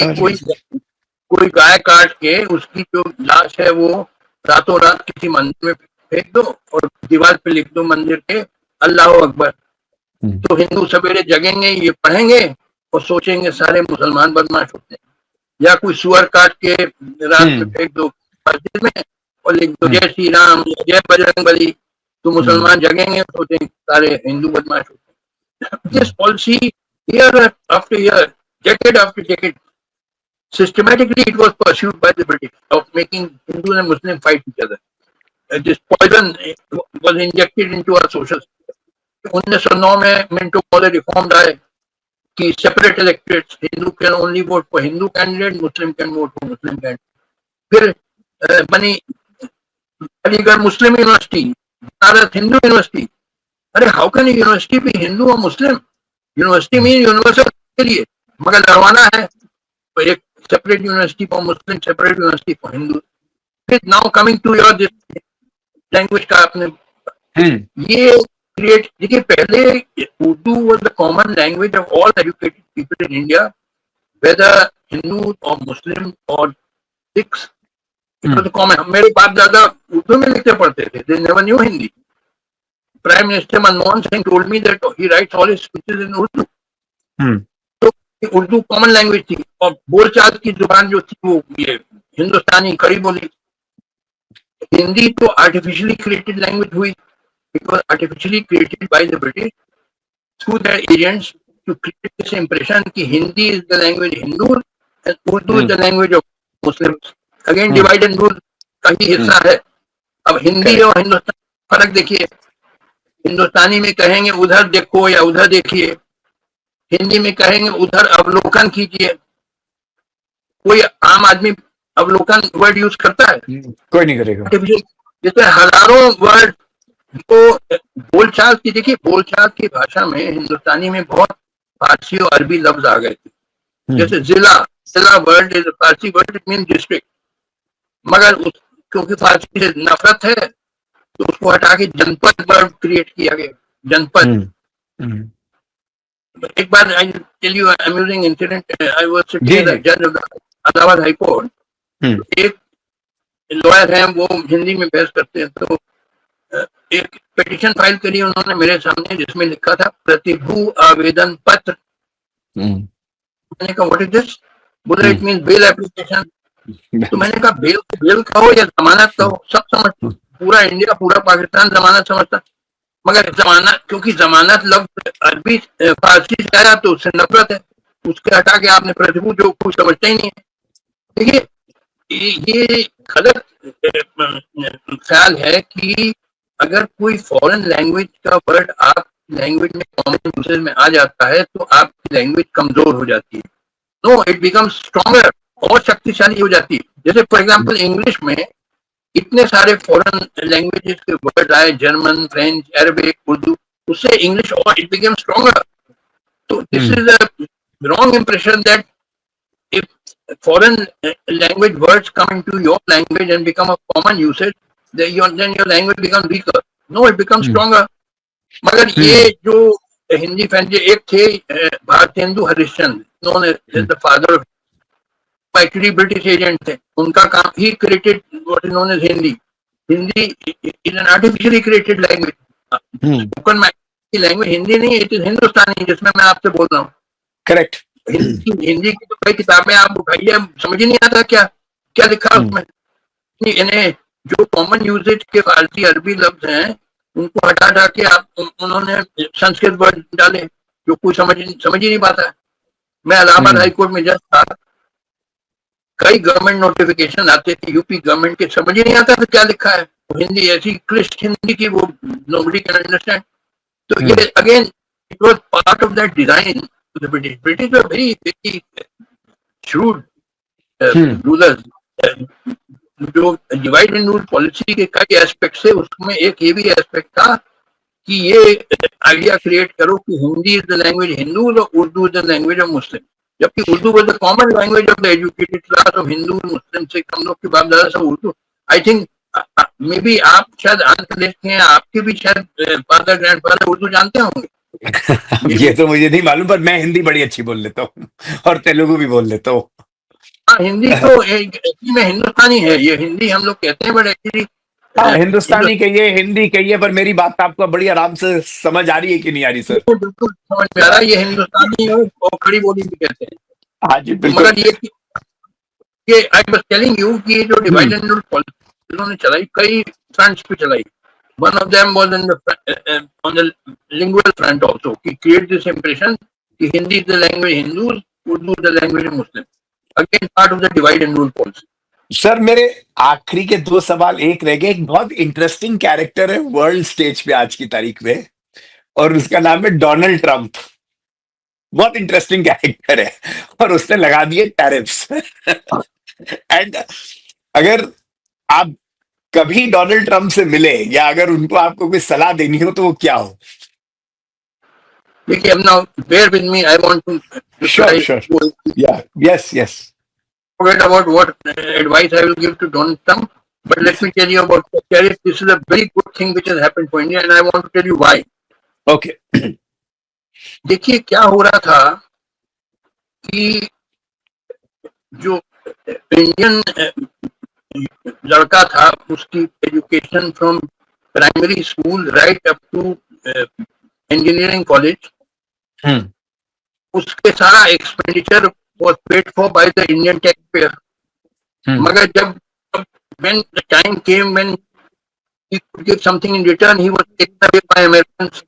कोई गाय काट के उसकी जो लाश है वो रातों रात किसी मंदिर में फेंक दो और दीवार पे लिख दो मंदिर के अल्लाह अकबर. तो हिंदू सवेरे जगेंगे, ये पढ़ेंगे और सोचेंगे सारे मुसलमान बदमाश होते हैं. या कोई सुअर काट के रात में फेंक दो मस्जिद में और लिख दो जय श्री राम, जय बजरंगबली. तो मुसलमान जगेंगे और सोचेंगे सारे हिंदू बदमाश होते हैं. This policy year after year, decade after decade, systematically it was pursued by the British of making Hindus and Muslims fight each other. This poison was injected into our social system. 1909 में Minto मॉले reform आए कि separate elected, Hindu can only vote for Hindu candidate, Muslim can vote for Muslim candidate. फिर बनी अलीगढ़ मुस्लिम university Banaras Hindu university, अरे how can university भी हिंदू और मुस्लिम? University mean universal के लिए, मगर लड़वाना है तो एक separate university for Muslim, separate university for Hindu. फिर now coming to your this language का आपने ये क्रिएट, देखिए पहले Urdu was the common language of all educated people in India, whether Hindu और मुस्लिम और सिख्स, इट वाज कॉमन। मेरे बाप दादा उर्दू में लिखते पढ़ते थे, they never knew Hindi. Prime minister Manmohan Singh told me that he writes all his speeches in Urdu. तो उर्दू कॉमन लैंग्वेज थी, और बोलचाल की जुबान जो थी वो ये हिंदुस्तानी खड़ी बोली। हिंदी तो आर्टिफिशियली क्रिएटेड लैंग्वेज हुई, it was artificially created by the British through their agents to create this impression कि Hindi is the language Hindus and Urdu is the language of Muslims. Again divide and rule का ही हिस्सा है। अब हिंदी और हिंदुस्तानी फर्क देखिए, हिंदुस्तानी में कहेंगे उधर देखो या उधर देखिए, हिंदी में कहेंगे उधर अवलोकन कीजिए। कोई आम आदमी अवलोकन वर्ड यूज करता है? कोई नहीं करेगा। जैसे हजारों वर्ड तो बोलचाल की, देखिए बोलचाल की भाषा में हिंदुस्तानी में बहुत फारसी और अरबी लफ्ज आ गए थे। जैसे जिला, जिला word is Farsi word, it mean district, मगर क्योंकि फारसी से नफरत है तो उसको हटा के जनपद वर्ड क्रिएट किया गया, जनपद। एक बार I tell you amusing incident, I was sitting as a जज of the Allahabad high court. एक लॉयर हैं, वो हिंदी में बहस करते हैं, तो एक पिटीशन फाइल करी उन्होंने मेरे सामने, जिसमें लिखा था प्रतिभू आवेदन पत्र। मैंने कहा व्हाट इज दिस? बोला इट मींस बेल एप्लीकेशन। तो मैंने कहा बेल, बेल कहो या जमानत कहो, सब समझ, पूरा इंडिया पूरा पाकिस्तान जमानत समझता, मगर जमानत, क्योंकि जमानत लफ्ज अरबी फारसी से आया तो उससे नफरत है, उसके हटा के आपने प्रतिभू, जो कुछ समझता ही नहीं है। देखिए ये गलत ख्याल है कि अगर कोई फॉरेन लैंग्वेज का वर्ड आप लैंग्वेज में कॉमन यूसेज में आ जाता है तो आपकी लैंग्वेज कमजोर हो जाती है। नो, इट बिकम्स स्ट्रॉन्गर, और शक्तिशाली हो जाती है। जैसे फॉर एग्जांपल इंग्लिश में इतने सारे फॉरेन लैंग्वेजेस के वर्ड आए, जर्मन, फ्रेंच, अरबिक, उर्दू, उससे इंग्लिश और इट बिकम स्ट्रॉन्गर। तो this is a wrong impression that if foreign language words come into your language and become a common usage, then your language becomes weaker. No, it becomes stronger. मगर ये जो Hindi fan, एक थे भारतेंदु हरिश्चंद्र, उन्होंने the father of actually British agent थे, उनका काम ही created what is known as Hindi. Hindi is an artificially created language, spoken language Hindi नहीं, इट इज हिंदुस्तानी, जिसमें मैं आपसे बोल रहा हूँ। करेक्ट। हिंदी की तो कई किताबें आप उठाइए, समझ ही नहीं आता क्या क्या लिखा उसमें। इन्हें जो कॉमन यूजेज के फारसी अरबी लफ्ज हैं उनको हटा के आप उन्होंने संस्कृत वर्ड डाले जो कोई समझ ही नहीं पाता। मैं इलाहाबाद हाई कोर्ट में जज था, कई गवर्नमेंट नोटिफिकेशन आते थे यूपी गवर्नमेंट के, समझ ही नहीं आता था क्या लिखा है। हिंदी ऐसी क्लिष्ट हिंदी की वो नोबडी कैन अंडरस्टैंड। तो ये again it was part of that design. The British were very shrewd rulers. जो डिवाइड एंड रूल पॉलिसी के कई एस्पेक्ट से, उसमें एक ये भी एस्पेक्ट था कि ये आइडिया क्रिएट करो कि Hindi is the language Hindu और Urdu is the language of Muslim, जबकि Urdu was the common language of the educated class of Hindu Muslim से हम लोग के बाप दादा सब Urdu. I think maybe आप शायद आंध्र प्रदेश के हैं, आपके भी शायद फादर ग्रैंडफादर उर्दू जानते होंगे। ये तो मुझे नहीं मालूम, पर मैं हिंदी बड़ी अच्छी बोल लेता हूँ और तेलुगु भी बोल लेता हूँ। हाँ, हिंदी तो एक्चुअली में हिंदुस्तानी है, ये हिंदी हम लोग कहते हैं, बट एक्चुअली हाँ हिंदुस्तानी कहिए, हिंदी कहिए, पर मेरी बात आपको बड़ी आराम से समझ आ रही है कि नहीं आ रही सर? बिल्कुल समझ में आ रहा है, ये हिंदुस्तानी और खड़ी बोली भी कहते हैं। हाँ जी बिल्कुल। मगर ये आई वाज टेलिंग यू कि ये जो डिवाइड एंड रूल पॉलिसी इन्होंने चलाई, कई फ्रंट्स पे चलाई। One of them was on the lingual front also, to create this impression that Hindi is the language of Hindus, Urdu is the language of Muslims. Again, part of the divide and rule policy. Sir मेरे आखिरी के 2 सवाल एक रह गए। एक बहुत interesting character है वर्ल्ड स्टेज पे आज की तारीख में, और उसका नाम है डोनाल्ड ट्रंप। बहुत इंटरेस्टिंग कैरेक्टर है, और उसने लगा दिए टैरिफ्स एंड अगर आप कभी डोनाल्ड ट्रंप से मिले या अगर उनको आपको कोई सलाह देनी हो तो वो क्या हो? देखिए, अब now bear with me, I want to sure reply. Sure, yeah, yes yes, Forget about what advice I will give to Donald Trump, but let me tell you about the tariff. This is a very good thing which has happened for India, and I want to tell you why. Okay, देखिए क्या हो रहा था कि जो Indian लड़का था, उसकी education from primary school right up to engineering college, उसके सारा expenditure was paid for by the Indian taxpayer. मगर जब when the time came when he could give something in return, he was taken away by Americans.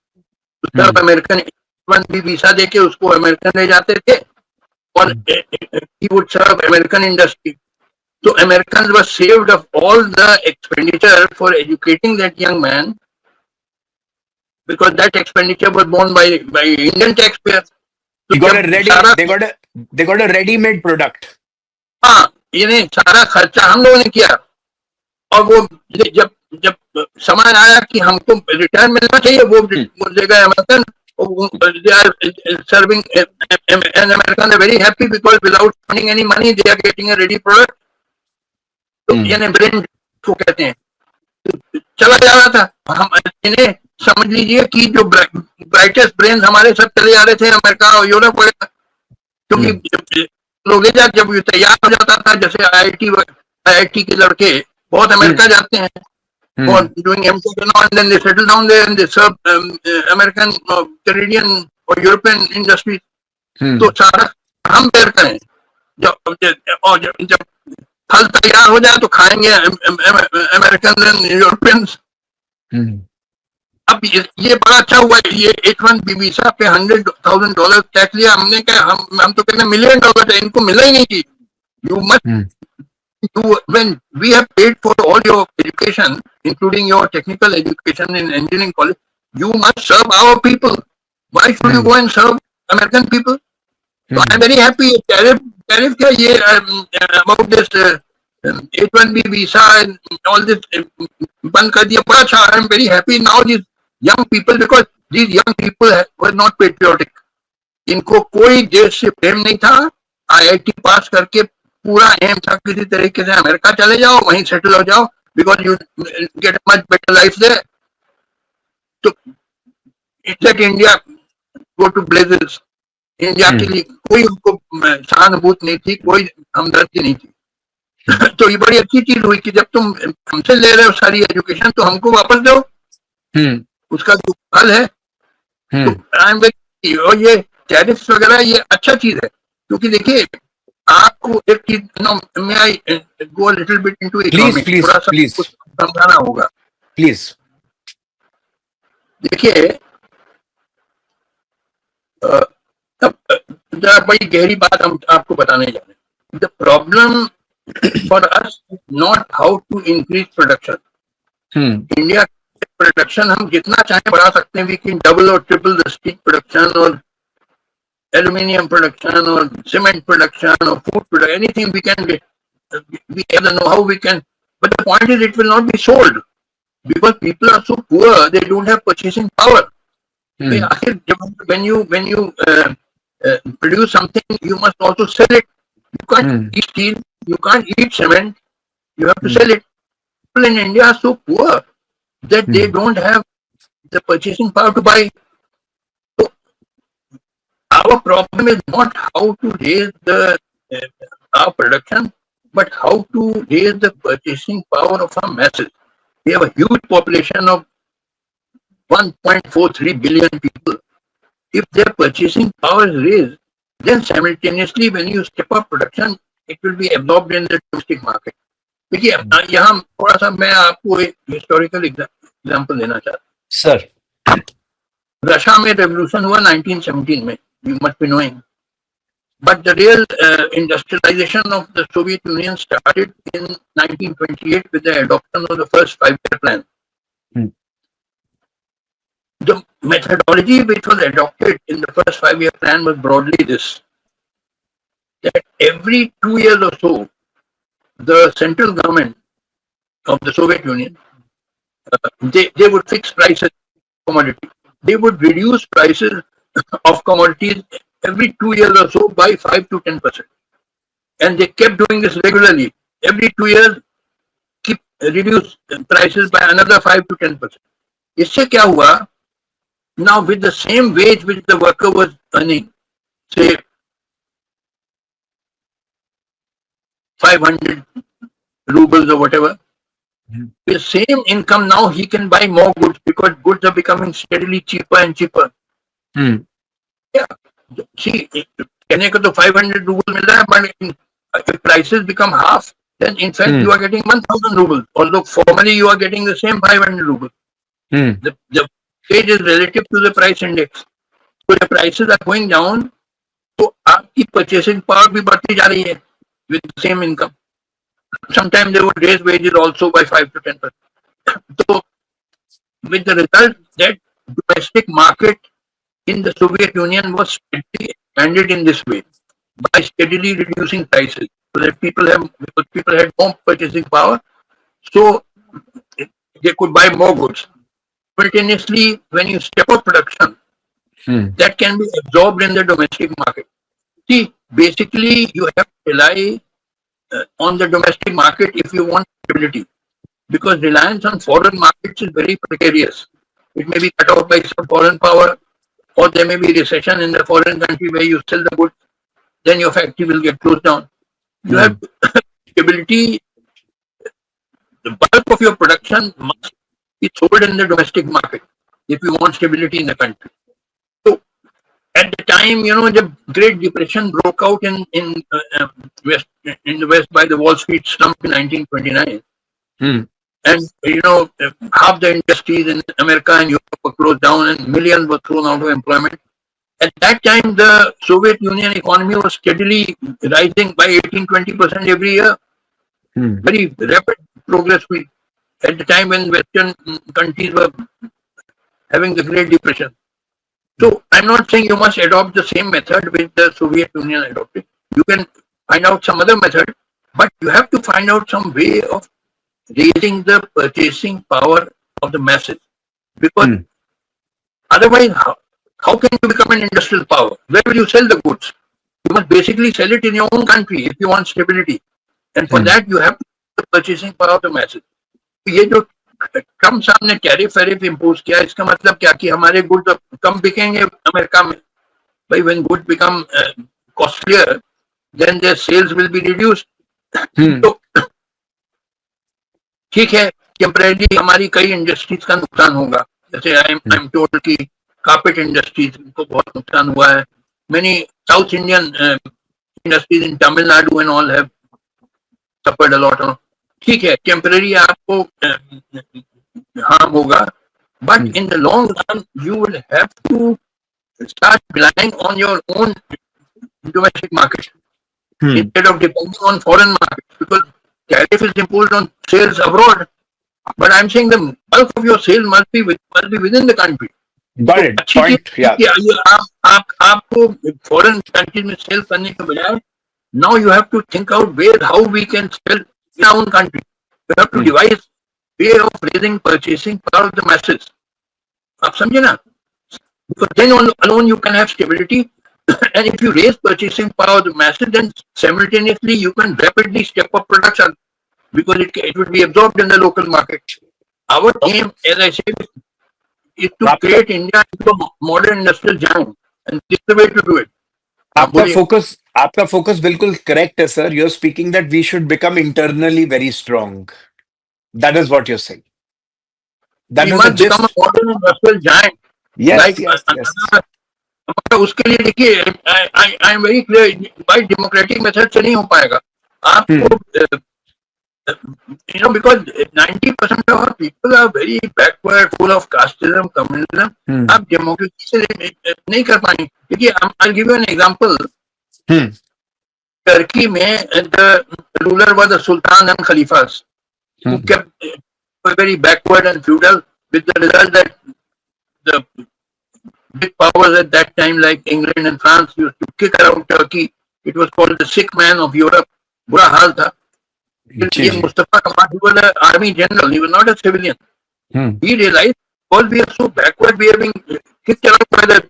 सब American H-1B visa देके उसको American ले जाते थे और he would serve American industry. So Americans were saved of all the expenditure for educating that young man because that expenditure was borne by Indian taxpayers. they got a ready-made product. हाँ, ये सारा खर्चा हम लोगों ने किया और वो जब जब समय आया कि हमको रिटर्न मिलना चाहिए, वो देगा American. They are serving and Americans are very happy because without spending any money they are getting a ready product. तो यानी ब्रेन को कहते हैं चला जा रहा था. हम इन्हें समझ लीजिए कि जो ब्राइटेस्ट ब्रेन हमारे सब चले जा रहे थे अमेरिका और यूरोप वगैरह, क्योंकि लोग जब तैयार हो जाता था, जैसे आईआईटी के लड़के बहुत अमेरिका जाते हैं और doing MTech and then they settle down there and they serve American, Canadian or European industries. तो सारा हम बेर करें. जब फल तैयार हो जाए तो खाएंगे अमेरिकन एंड यूरोपियंस. अब ये बड़ा अच्छा हुआ, ये H-1B वीसा पे $100,000 टैक्स लिया हमने. क्या हम तो कहते हैं $1 million इनको मिला ही नहीं थी. You must when we have paid for all your education, including your technical education in engineering college, you must serve our people. Why should you go and serve American people? So I am very happy. Tariff क्या ये about this H-1B visa and all this बंद कर दिया, बड़ा अच्छा. I am very happy now. These young people, because these young people were not patriotic. इनको कोई देश से प्रेम नहीं था. IIT पास करके पूरा एम था किसी तरीके से अमेरिका चले जाओ, वहीं सेटल हो जाओ, because you get much better life there. तो it's India go to blazes. India के लिए कोई उनको सहानुभूति नहीं थी, कोई हमदर्दी नहीं थी. तो ये बड़ी अच्छी चीज हुई कि जब तुम हमसे ले रहे हो सारी एजुकेशन तो हमको वापस दो. उसका जो फल है. तो आई एम वेरी, और ये टैरिफ्स वगैरह ये अच्छा चीज है, क्योंकि देखिए आपको एक चीज मैं I go little bit into economics, थोड़ा सा समझाना होगा प्लीज. देखिए जरा बड़ी गहरी बात हम आपको बताने जा रहे हैं. The problem for us not how to increase production. India production हम जितना चाहे बढ़ा सकते हैं. वी कैन डबल और ट्रिपल द स्टील प्रोडक्शन और aluminium production or cement production or food production, anything we can get. We have the know-how, we can, but the point is it will not be sold because people are so poor, they don't have purchasing power. When you produce something, you must also sell it. You can't eat steel, you can't eat cement, you have to sell it. People in India are so poor that they don't have the purchasing power to buy. Our problem is not how to raise the our production, but how to raise the purchasing power of our masses. We have a huge population of 1.43 billion people. If their purchasing power is raised, then simultaneously when you step up production, it will be absorbed in the domestic market. देखिए यहाँ थोड़ा सा मैं आपको एक historical example देना चाहता हूँ. सर, रशिया में रेवोल्यूशन हुआ 1917 में. You must be knowing. But the real industrialization of the Soviet Union started in 1928 with the adoption of the first 5-year plan. The methodology which was adopted in the first 5-year plan was broadly this: that every 2 years or so, the central government of the Soviet Union, they would fix prices of commodity. They would reduce prices of commodities every 2 years or so by 5 to 10%. And they kept doing this regularly. Every 2 years, keep reduce prices by another 5 to 10%. इससे क्या हुआ? Now with the same wage which the worker was earning, say 500 rubles or whatever, with the same income now he can buy more goods because goods are becoming steadily cheaper and cheaper. Yeah. See, कहने को तो 500 rubles मिल रहा है, but if prices become half, then in fact you are getting 1,000 rubles. Although formally you are getting the same 500 rubles. The wage is relative to the price index. So the prices are going down, तो आपकी purchasing power भी बढ़ती जा रही है with the same income. Sometimes they would raise wages also by 5 to 10%. So with the result that domestic market in the Soviet Union was steadily expanded in this way by steadily reducing prices, so that people had more purchasing power, so they could buy more goods. Simultaneously, when you step up production, that can be absorbed in the domestic market. See, basically, you have to rely on the domestic market if you want stability, because reliance on foreign markets is very precarious. It may be cut off by some foreign power, or there may be recession in the foreign country where you sell the goods, then your factory will get closed down. You have stability. The bulk of your production must be sold in the domestic market if you want stability in the country. So, at the time, the Great Depression broke out in the West by the Wall Street slump in 1929, and half the industries in America and Europe were closed down, and millions were thrown out of employment. At that time, the Soviet Union economy was steadily rising by 18-20% every year. Very rapid progress at the time when Western countries were having the Great Depression. So I'm not saying you must adopt the same method which the Soviet Union adopted. You can find out some other method, but you have to find out some way of raising the purchasing power of the masses. Because otherwise, how can you become an industrial power? Where will you sell the goods? You must basically sell it in your own country if you want stability. And for that, you have to the purchasing power of the masses. ये जो Trump साहब ने tariff impose किया, इसका मतलब क्या कि हमारे गुड कम बिकेंगे अमेरिका में. भाई when goods become costlier, then their sales will be reduced. तो ठीक है, टेम्परेरी हमारी कई इंडस्ट्रीज का नुकसान होगा. जैसे आई एम टोल्ड कि कार्पेट इंडस्ट्रीज को बहुत नुकसान हुआ है. Many South Indian industries in Tamil Nadu and all have suffered a lot. ठीक है, टेम्परेरी आपको हार्म होगा, but in the long run you will have to start relying on your own domestic market instead of depending on foreign markets, because tariff is imposed on sales abroad, but I'm saying the bulk of your sales must be within the country. Got it. Point. Yeah. आपको foreign countries में sell करने के बजाय, now you have to think out how we can sell in our own country. You have to devise way of raising purchasing power of the masses. आप समझे ना? Because then alone you can have stability, and if you raise purchasing power of the masses, then simultaneously you can rapidly step up production because it would be absorbed in the local market. Our aim, as I said, is to create India into a modern industrial giant, and this is the way to do it. आपका focus बिल्कुल correct है sir. You are speaking that we should become internally very strong. That is what you are saying. That is the become a modern industrial giant. Yes. उसके लिए देखिए, I am very clear, by democratic method से नहीं हो पाएगा. आपको because 90% of our people are very backward, full of casteism, communism. आप democracy से नहीं कर पाएंगे. देखिए, I'll give you an example. Turkey में the ruler was the Sultan and Khalifas, who kept very backward and feudal, with the result that the big powers at that time like England and France used to kick around Turkey. It was called the sick man of Europe. बुरा हाल था. जी ये जी मुस्तफा कमाल, he was an army general, he was not a civilian. He realized, because we are so backward, we are being kicked around by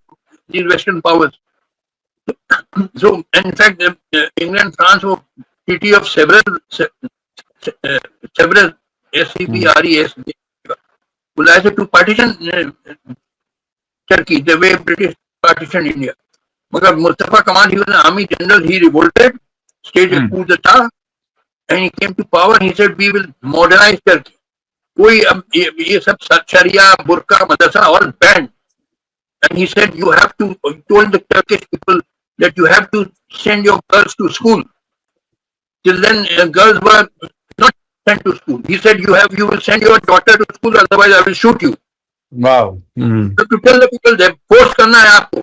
these Western powers. So, in fact, England, France were treaty of several SCBRES, realized to partition Turkey the way British partitioned India. But Mustafa Kemal, he was an army general, he revolted, staged a coup d'etat, and he came to power. He said, we will modernize Turkey. कोई अब ये सब शरिया बुर्का मदरसा all banned, and he said you have to, told the Turkish people that you have to send your girls to school. Till then girls were not sent to school. He said you will send your daughter to school, otherwise I will shoot you. Wow So to tell the people that force करना है आपको.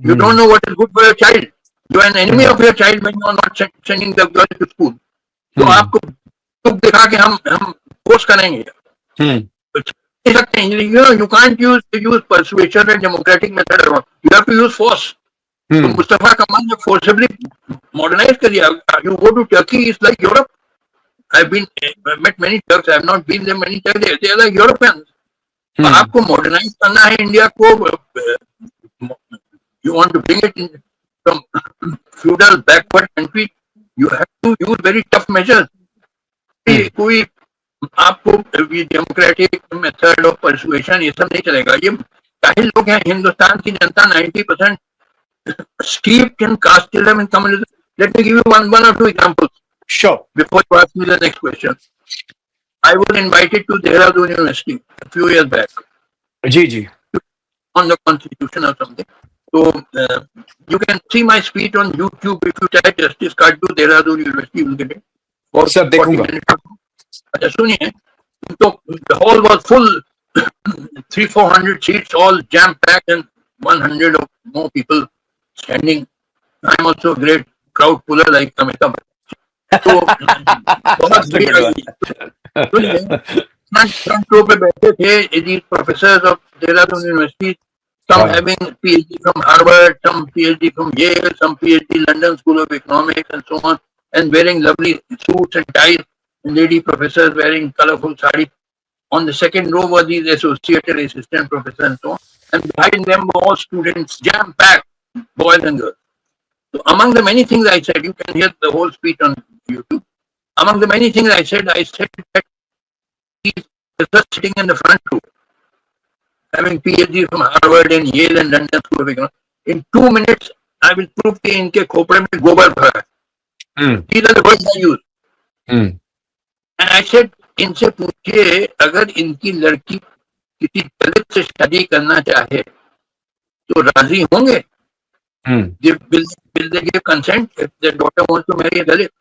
You don't know what is good for your child. You are an enemy of your child when you are not sending the girl to school. तो आपको तुक दिखा के हम force करेंगे. You can't use persuasion and democratic method alone. You have to use force. So Mustafa Kemal ने forcibly modernize कर दिया. You go to Turkey, it's like Europe. I've met many Turks. I have not been there many times. They are like Europeans. आपको modernize करना है India को. You want to bring it in from feudal backward country, you have to use very tough measures. कोई आपको democratic method of persuasion ये सब नहीं चलेगा. ये काफी लोग हैं, हिंदुस्तान की जनता 90% steeped in casteism and communism. Let me give you one or two examples. Sure. Before you ask me the next question, I was invited to Dehradun University a few years back. Ji ji. On the constitution or something. So you can see my speech on YouTube if you type Justice Kaddu Dehradun University, you will get it. Sir, देखूंगा. अच्छा सुनिए, तो the hall was full, 300-400 seats, all jam packed, and 100 or more people standing. I'm also a great crowd puller like Amitabh. So बहुत भीड़. front row पे बैठे थे these professors of Dehradun University. Some having PhD from Harvard, some PhD from Yale, some PhD London School of Economics, and so on, and wearing lovely suits and ties, and lady professors wearing colorful sari. On the second row were these associated assistant professors and so on, and behind them were all students, jam-packed, boys and girls. So among the many things I said, you can hear the whole speech on YouTube. Among the many things I said that these professors sitting in the front row, having PhD from Harvard and Yale and London School of Economics, in 2 minutes I will prove कि इनके खोपड़े में गोबर भरा है. These are the words I use. And I said, इनसे पूछिए अगर इनकी लड़की किसी दलित से शादी करना चाहे तो राजी होंगे? Will they give consent if their daughter wants to marry a Dalit?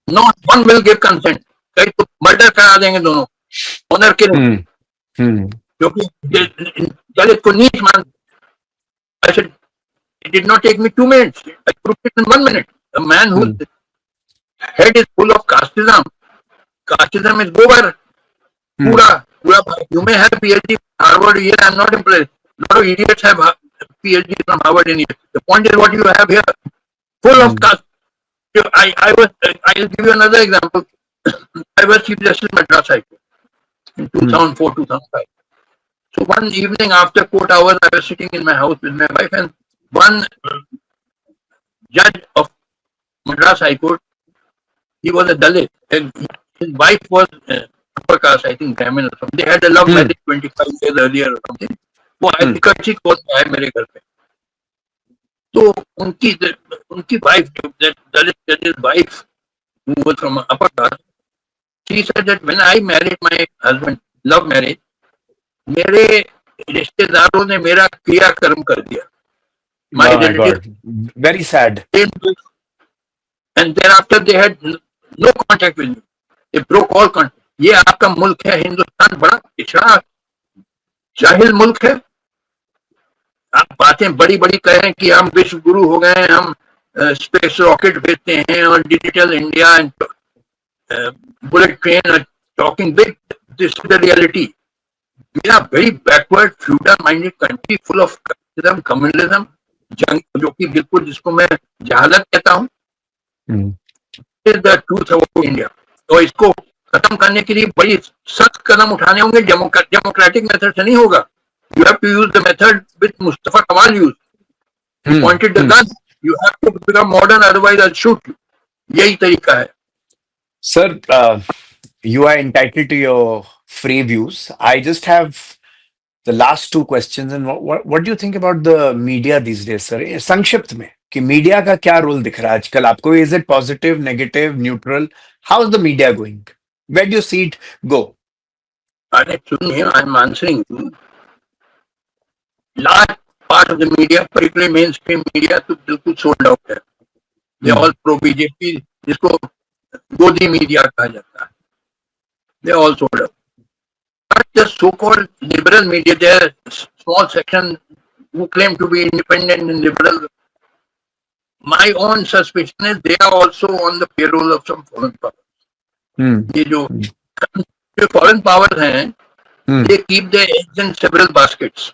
Not one will give consent. कहीं तो मर्डर करा देंगे दोनों ऑनर के लिए, क्योंकि दलित को नीच मान. I said, it did not take me 2 minutes. I proved it in 1 minute. A man whose head is full of casteism. Casteism is gobar. Pura. You may have PhD from Harvard here. I'm not impressed. A lot of idiots have PhD from Harvard in here. The point is what you have here, full of caste. I'll give you another example. I was Chief Justice Madras High Court in 2004-2005. So one evening after court hours, I was sitting in my house with my wife, and one judge of Madras High Court, he was a Dalit, and his wife was upper caste, I think Brahmin or something. They had a love marriage 25 years earlier or something. वो agriculture court में आए मेरे घर पे. तो उनकी wife, Dalit judge's wife, who was from upper caste, she said that when I married my husband, love marriage, मेरे रिश्तेदारों ने मेरा क्रियाकर्म कर दिया. My relatives, very sad. And thereafter they had no contact with me. They broke all contact. ये आपका मुल्क है हिंदुस्तान, बड़ा पिछड़ा जाहिल मुल्क है. आप बातें बड़ी बड़ी कह रहे हैं कि हम विश्व गुरु हो गए, हम स्पेस रॉकेट भेजते हैं और digital India and bullet train और talking big. This is the reality. We are very backward, feudal-minded country full of casteism, communalism, जो कि बिल्कुल जिसको मैं जहालत कहता हूँ. is the truth about India. तो इसको खत्म करने के लिए बड़ी सख्त कदम उठाने होंगे, डेमोक्रेटिक मेथड से नहीं होगा. You have to use the method which Mustafa Kemal used. He pointed the gun. You have to become modern, otherwise I'll shoot you. यही तरीका है. Sir, you are entitled to your free views. I just have the last two questions. And what do you think about the media these days, sir? संक्षिप्त में कि media का क्या role दिख रहा है आजकल आपको? Is it positive, negative, neutral? How's the media going? Where do you see it go? अरे सुनिए, I'm answering you. Large part of the media, particularly mainstream media, तो बिल्कुल sold out है. They all pro BJP, जिसको गोदी media कहा जाता है. They all sold out. But the so-called liberal media, there are small section who claim to be independent and liberal. My own suspicion is they are also on the payroll of some foreign powers. ये जो foreign powers हैं, they keep their eggs in several baskets.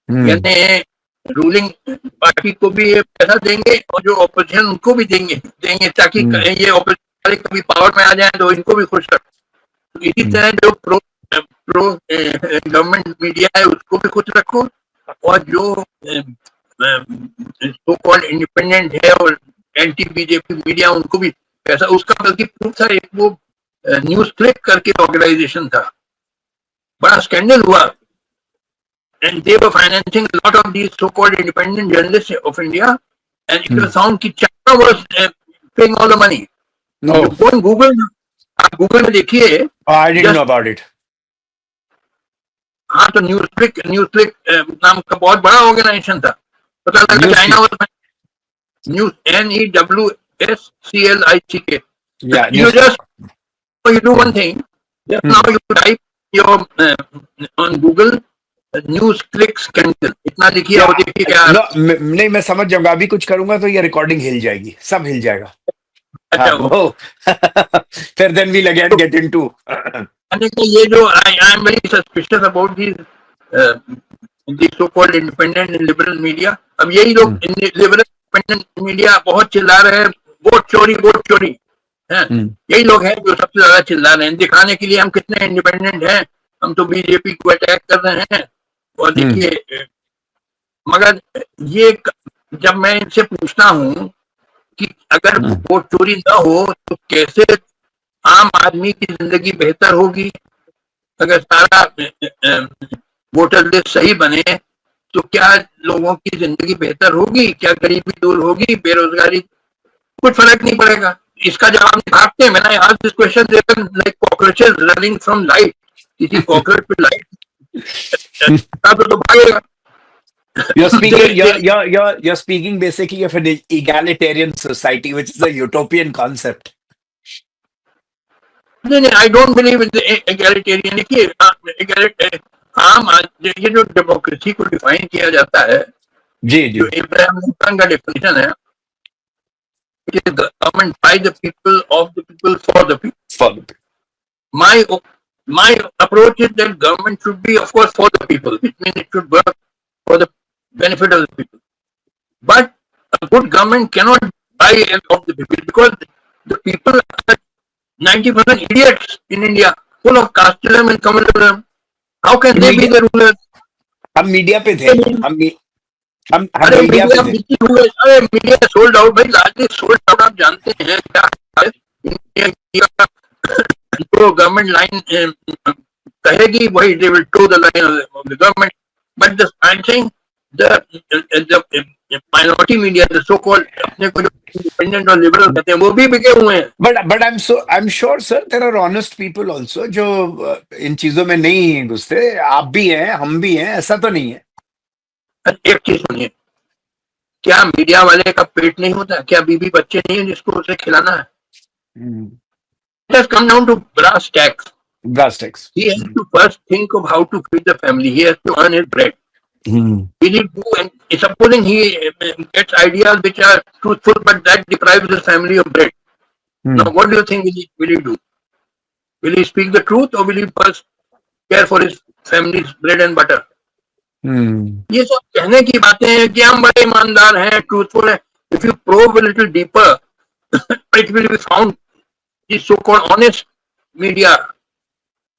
यानी ruling party को भी ये पैसा देंगे और जो ऑपोजिशन उनको भी देंगे ताकि ये ऑपोजिशन वाले कभी पावर में आ जाए तो इनको भी खुश रखें. तो इसी तरह जो प्रो गवर्नमेंट मीडिया है उसको भी खुश रखो और जो सो कॉल्ड इंडिपेंडेंट है और एंटी बीजेपी मीडिया उनको भी पैसा. उसका बल्कि प्रूफ था, एक वो न्यूज क्लिक करके ऑर्गेनाइजेशन था, बड़ा स्कैंडल हुआ. And they were financing a lot of these so-called independent journalists of India, and it was found that China was paying all the money. No. You go on Google, आप Google में देखिए. I didn't know about it. हाँ, तो न्यूज़क्लिक नाम का बहुत बड़ा organisation था. पता लगा China was news NEWSCLICK. Yeah. You do one thing. Just now you type your on Google. News click scandal इतना लिखिए और देखिए क्या. नहीं, मैं समझ जाऊंगा. अभी कुछ करूंगा तो ये रिकॉर्डिंग हिल जाएगी, सब हिल जाएगा. अच्छा वो फिर then we'll again get into. ये जो I am very suspicious about this so called independent and liberal media. अब यही लोग लिबरल इंडिपेंडेंट मीडिया बहुत चिल्ला रहे हैं वोट चोरी हैं. यही लोग हैं जो सबसे ज्यादा चिल्ला रहे हैं, दिखाने के लिए हम कितने इंडिपेंडेंट हैं, हम तो बीजेपी को अटैक कर रहे हैं. और देखिए, मगर ये जब मैं इनसे पूछता हूँ कि अगर वोट चोरी ना हो तो कैसे आम आदमी की जिंदगी बेहतर होगी, अगर सारा वोटर लिस्ट सही बने तो क्या लोगों की जिंदगी बेहतर होगी, क्या गरीबी दूर होगी, बेरोजगारी, कुछ फर्क नहीं पड़ेगा. इसका जवाब भागते हैं. मैंने आज this question like cockroaches running from light. किसी कॉकरोच पे लाइट तो भागेगा. You're speaking basically of an egalitarian society, which is a utopian concept. नहीं, I don't believe in the egalitarian. देखिए, ये जो डेमोक्रेसी को डिफाइन किया जाता है, जी, जो इब्राहिम लिंकन का डेफिनेशन है, it is government by the people, of the people, for the people. My approach is that government should be, of course, for the people. It means it should work for the benefit of the people. But a good government cannot buy of the people because the people are 90% idiots in India, full of casteism and communalism. How can they be the rulers? हम media पे थे. हम media पे थे. अरे media sold out भाई, largely sold out. आप जानते हैं क्या जो गवर्नमेंट लाइन कहेगी वही they will toe the line of the government. But I'm saying the minority media, the so-called अपने को जो independent और liberal कहते हैं, वो भी बिके हुए हैं. But I'm sure sir there are honest people also जो इन चीजों में नहीं घुसते. आप भी हैं, हम भी हैं, ऐसा तो नहीं है. एक चीज सुनिए, क्या मीडिया वाले का पेट नहीं होता? क्या बीबी बच्चे नहीं है जिसको उसे खिलाना है? It has come down to brass tacks. He has to first think of how to feed the family. He has to earn his bread. Will he do? And supposing he gets ideas which are truthful, but that deprives his family of bread. Now, what do you think will he do? Will he speak the truth, or will he first care for his family's bread and butter? ये सब कहने की बातें हैं कि हम बड़े ईमानदार हैं, ट्रूथफुल हैं. If you probe a little deeper, it will be found the so-called honest media.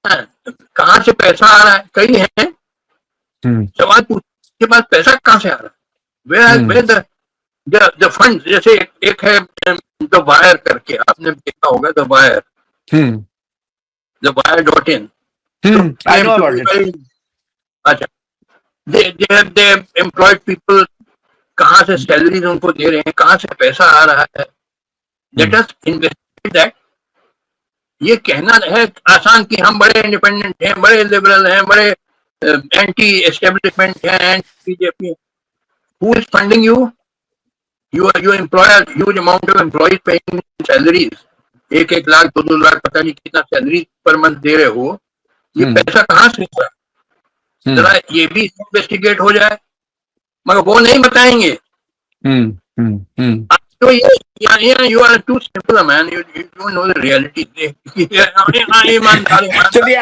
कहाँ से पैसा आ रहा है, कई है सवाल पूछ के पास पैसा कहाँ से आ रहा है, where the funds, जैसे एक है द वायर करके, आपने देखा होगा the wire, the wire.in. I know about it. अच्छा, they employed people, कहाँ से सैलरीज उनको दे रहे हैं, कहाँ से पैसा आ रहा है, लेट अस इन्वेस्टिगेट दैट. ये कहना है आसान कि हम बड़े इंडिपेंडेंट हैं, बड़े लिबरल हैं, बड़े एंटी एस्टेब्लिशमेंट हैं, anti BJP. Who is funding you? You employ a huge amount of employees paying salaries. 1 lakh 2 lakh पता नहीं कितना सैलरी पर मंथ दे रहे हो. ये पैसा कहाँ से होगा? जरा ये भी इन्वेस्टिगेट हो जाए, मगर वो नहीं बताएंगे. तो ये you are too simple, man. You don't know the reality. Actually,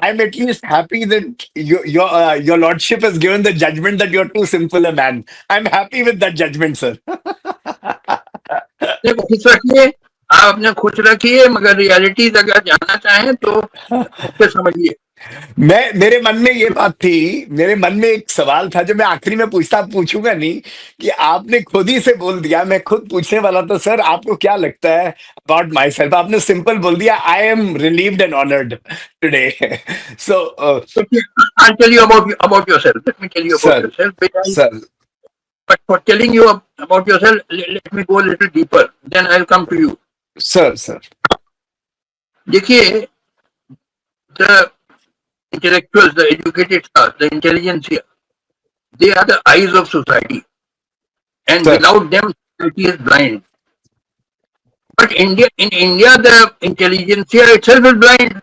I'm at least happy that your lordship has given the judgment that you're too simple a man. I'm happy with that judgment, sir. देखो, खुश रखिए, आप अपने खुश रखिए, मगर reality अगर जानना चाहें तो फिर समझिए. मेरे मन में ये बात थी, मेरे मन में एक सवाल था जो मैं आखिरी में पूछूंगा नहीं, कि आपने खुद ही से बोल दिया, मैं खुद पूछने वाला था सर आपको क्या लगता है अबाउट माई सेल्फ. आपने सिंपल बोल दिया, I am relieved and honoured today. So I'll tell you about yourself. Let me tell you about yourself. Sir. But for telling you about yourself, let me go a little deeper. Then I'll come to you. Sir. देखिए, the intellectuals, the educated class, the intelligentsia, they are the eyes of society, and without them, society is blind. But in India, the intelligentsia itself is blind.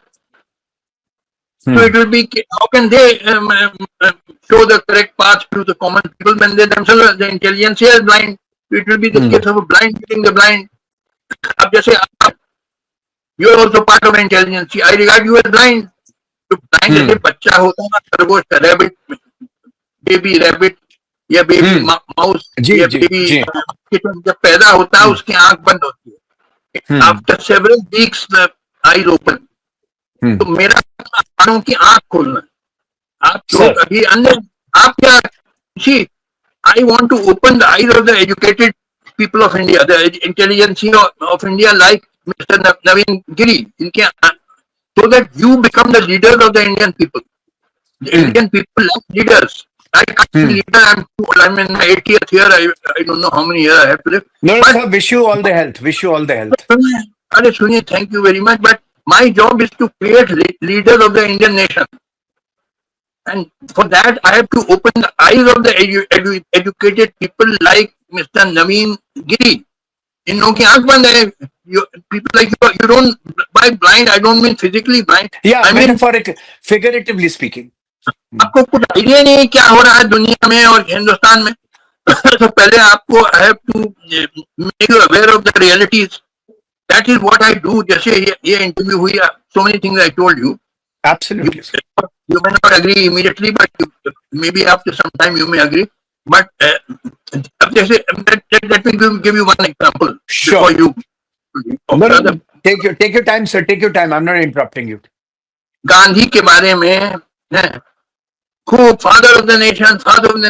So it will be, how can they show the correct path to the common people when they themselves, the intelligentsia is blind? It will be the case of a blind leading the blind. अब जैसे you are also part of intelligentsia. I regard you as blind. तो blind जैसे बच्चा होता है ना, खरगोश, rabbit, baby rabbit या बेबी माउस या बेबी किटन, जब पैदा होता है उसकी आंख बंद होती है. After several weeks the eyes open. तो मेरा मानो कि आंख खोलना. आप लोग अभी अन्य, आप क्या, see, I want to open the eyes of the educated people of India, the intelligentsia of India, like Mr. Naveen Giri, so that you become the leaders of the Indian people. The Indian people like leaders. I can't be leader. I'm in my 80th year. I don't know how many years I have to live. No, sir, wish you all the health. Sunil, thank you very much. But my job is to create leaders of the Indian nation. And for that, I have to open the eyes of the educated people like Mr. Naveen Giri. In लोगों की आंख बंद है. People like you don't, by blind, I don't mean physically blind. Yeah, I mean figuratively speaking. आपको कुछ idea नहीं क्या हो रहा है दुनिया में और हिंदुस्तान में. तो पहले आपको I have to make you aware of the realities. That is what I do. जैसे ये इंटरव्यू हुई, so many things I told you. Absolutely. You may not agree immediately, but maybe after some time you may agree. But let me give you one example. Sure. You. No, take your time, sir. Take your time. I'm not interrupting you. Gandhi के बारे में खूब father of the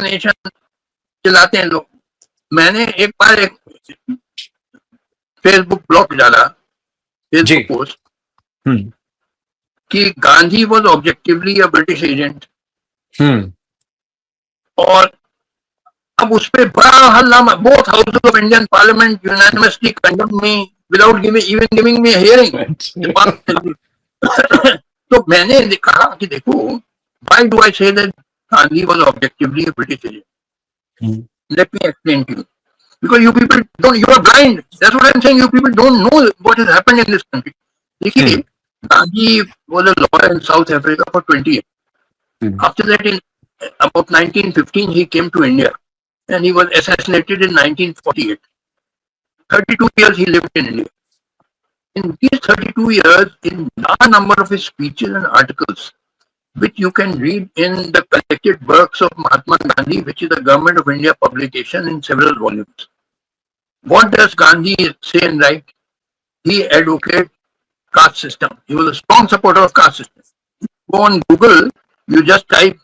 nation चलाते हैं लोग. मैंने एक बार एक फेसबुक ब्लॉग डाला, फेसबुक पोस्ट, कि Gandhi was objectively a British agent. और अब उस पर बड़ा हल्ला, both houses of Indian parliament unanimously condemned me without giving me hearing. तो मैंने कहा कि देखो, why do I say that Gandhi was objectively a British agent? Let me explain to you. Because you people you are blind. That's what I'm saying. You people don't know what has happened in this country. देखिए, Gandhi was a lawyer in South Africa for 20 years. After that, in about 1915, he came to India, and he was assassinated in 1948. 32 years he lived in India. In these 32 years, in a number of his speeches and articles, which you can read in the collected works of Mahatma Gandhi, which is a Government of India publication in several volumes. What does Gandhi say and write? He advocated caste system. He was a strong supporter of caste system. Go on Google, you just type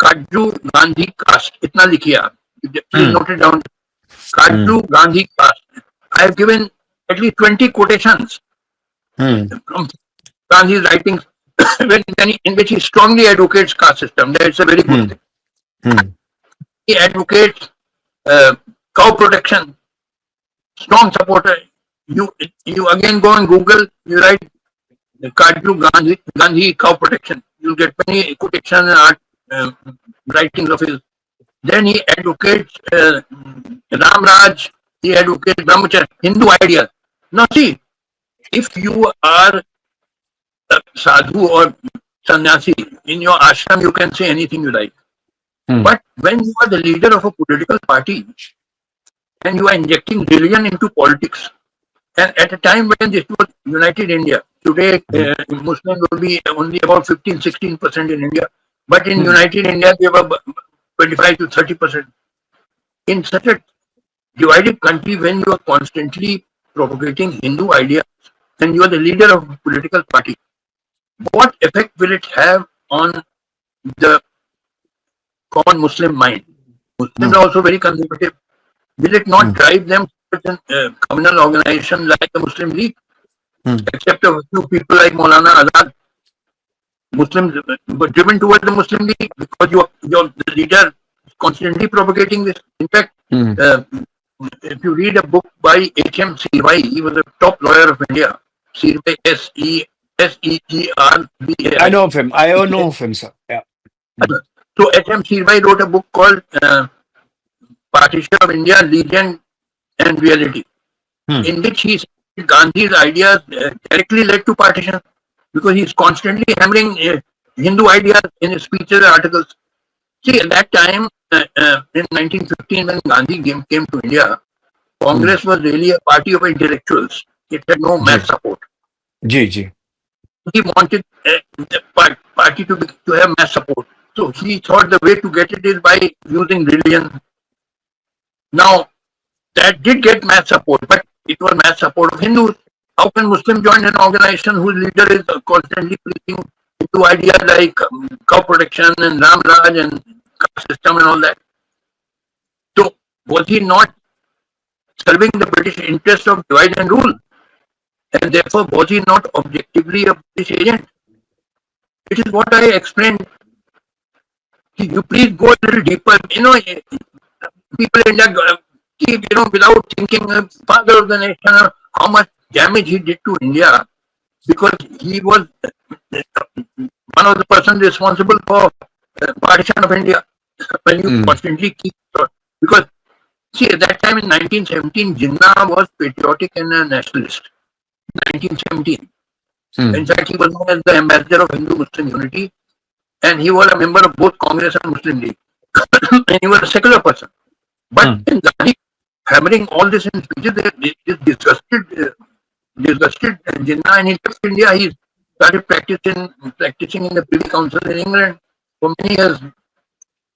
Kaju Gandhi caste. Itna likhiye aap. Please note it down. Kaju Gandhi caste. I have given at least 20 quotations from Gandhi's writings in which he strongly advocates caste system. That's a very good thing. He advocates cow protection. Strong supporter. You again go on Google, you write Kaju Gandhi cow protection. You'll get many quotations and writings of his. Then he advocates Ram Raj, he advocates Brahmacharya, Hindu ideas. Now see, if you are a sadhu or sannyasi, in your ashram you can say anything you like. But when you are the leader of a political party and you are injecting religion into politics, and at a time when this was United India, today Muslims will be only about 15-16% in India, but in United India they were 25 to 30%. In such a divided country, when you are constantly propagating Hindu ideas and you are the leader of a political party, what effect will it have on the common Muslim mind? Muslims are also very conservative. Will it not drive them to a communal organization like the Muslim League? Except a few people like Maulana Azad, Muslims were driven towards the Muslim League because your leader is constantly propagating this. In fact, if you read a book by H.M. Seervai, he was a top lawyer of India. Seervai, S-E-E-R-V-A-I. I know of him. I know of him, sir. Yeah. So H.M. Seervai wrote a book called Partition of India, Legend and Reality, in which he said Gandhi's ideas directly led to partition because he's constantly hammering Hindu ideas in his speeches and articles. See, at that time, in 1915, when Gandhi came to India, Congress was really a party of intellectuals. It had no mass support. Ji. He wanted the party to have mass support. So he thought the way to get it is by using religion. Now, that did get mass support, but it was mass support of Hindus. How can Muslims join an organization whose leader is constantly preaching into ideas like cow protection and Ram Raj and caste system and all that? So, was he not serving the British interest of divide and rule? And therefore, was he not objectively a British agent? It is what I explained. You please go a little deeper. People in India keep, without thinking, father of the nation, how much damage he did to India, because he was one of the persons responsible for partition of India. When you constantly keep, because see, at that time in 1917, Jinnah was patriotic and a nationalist. 1917. In fact, he was known as the ambassador of Hindu-Muslim unity, and he was a member of both Congress and Muslim League. And he was a secular person. But in Gandhi hammering all this in speeches, it disgusted Jinnah, and he left India. He started practicing in the Privy Council in England for many years.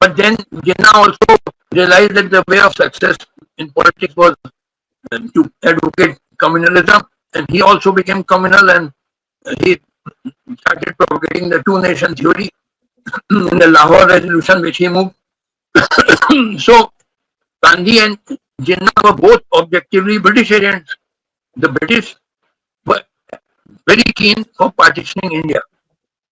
But then Jinnah also realized that the way of success in politics was to advocate communalism, and he also became communal, and he started propagating the two-nation theory in the Lahore Resolution, which he moved. So Gandhi and Jinnah were both objectively British agents. The British were very keen for partitioning India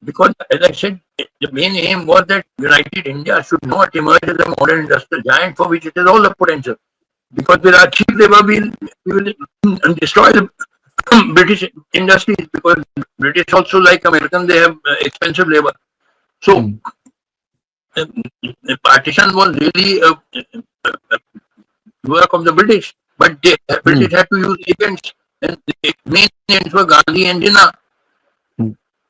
because, as I said, the main aim was that United India should not emerge as a modern industrial giant for which it has all the potential. Because with our cheap labor, we will destroy the British industries, because British also, like Americans, they have expensive labor. So the partition was really a work of the British, but the British had to use agents, and the main agents were Gandhi and Jinnah.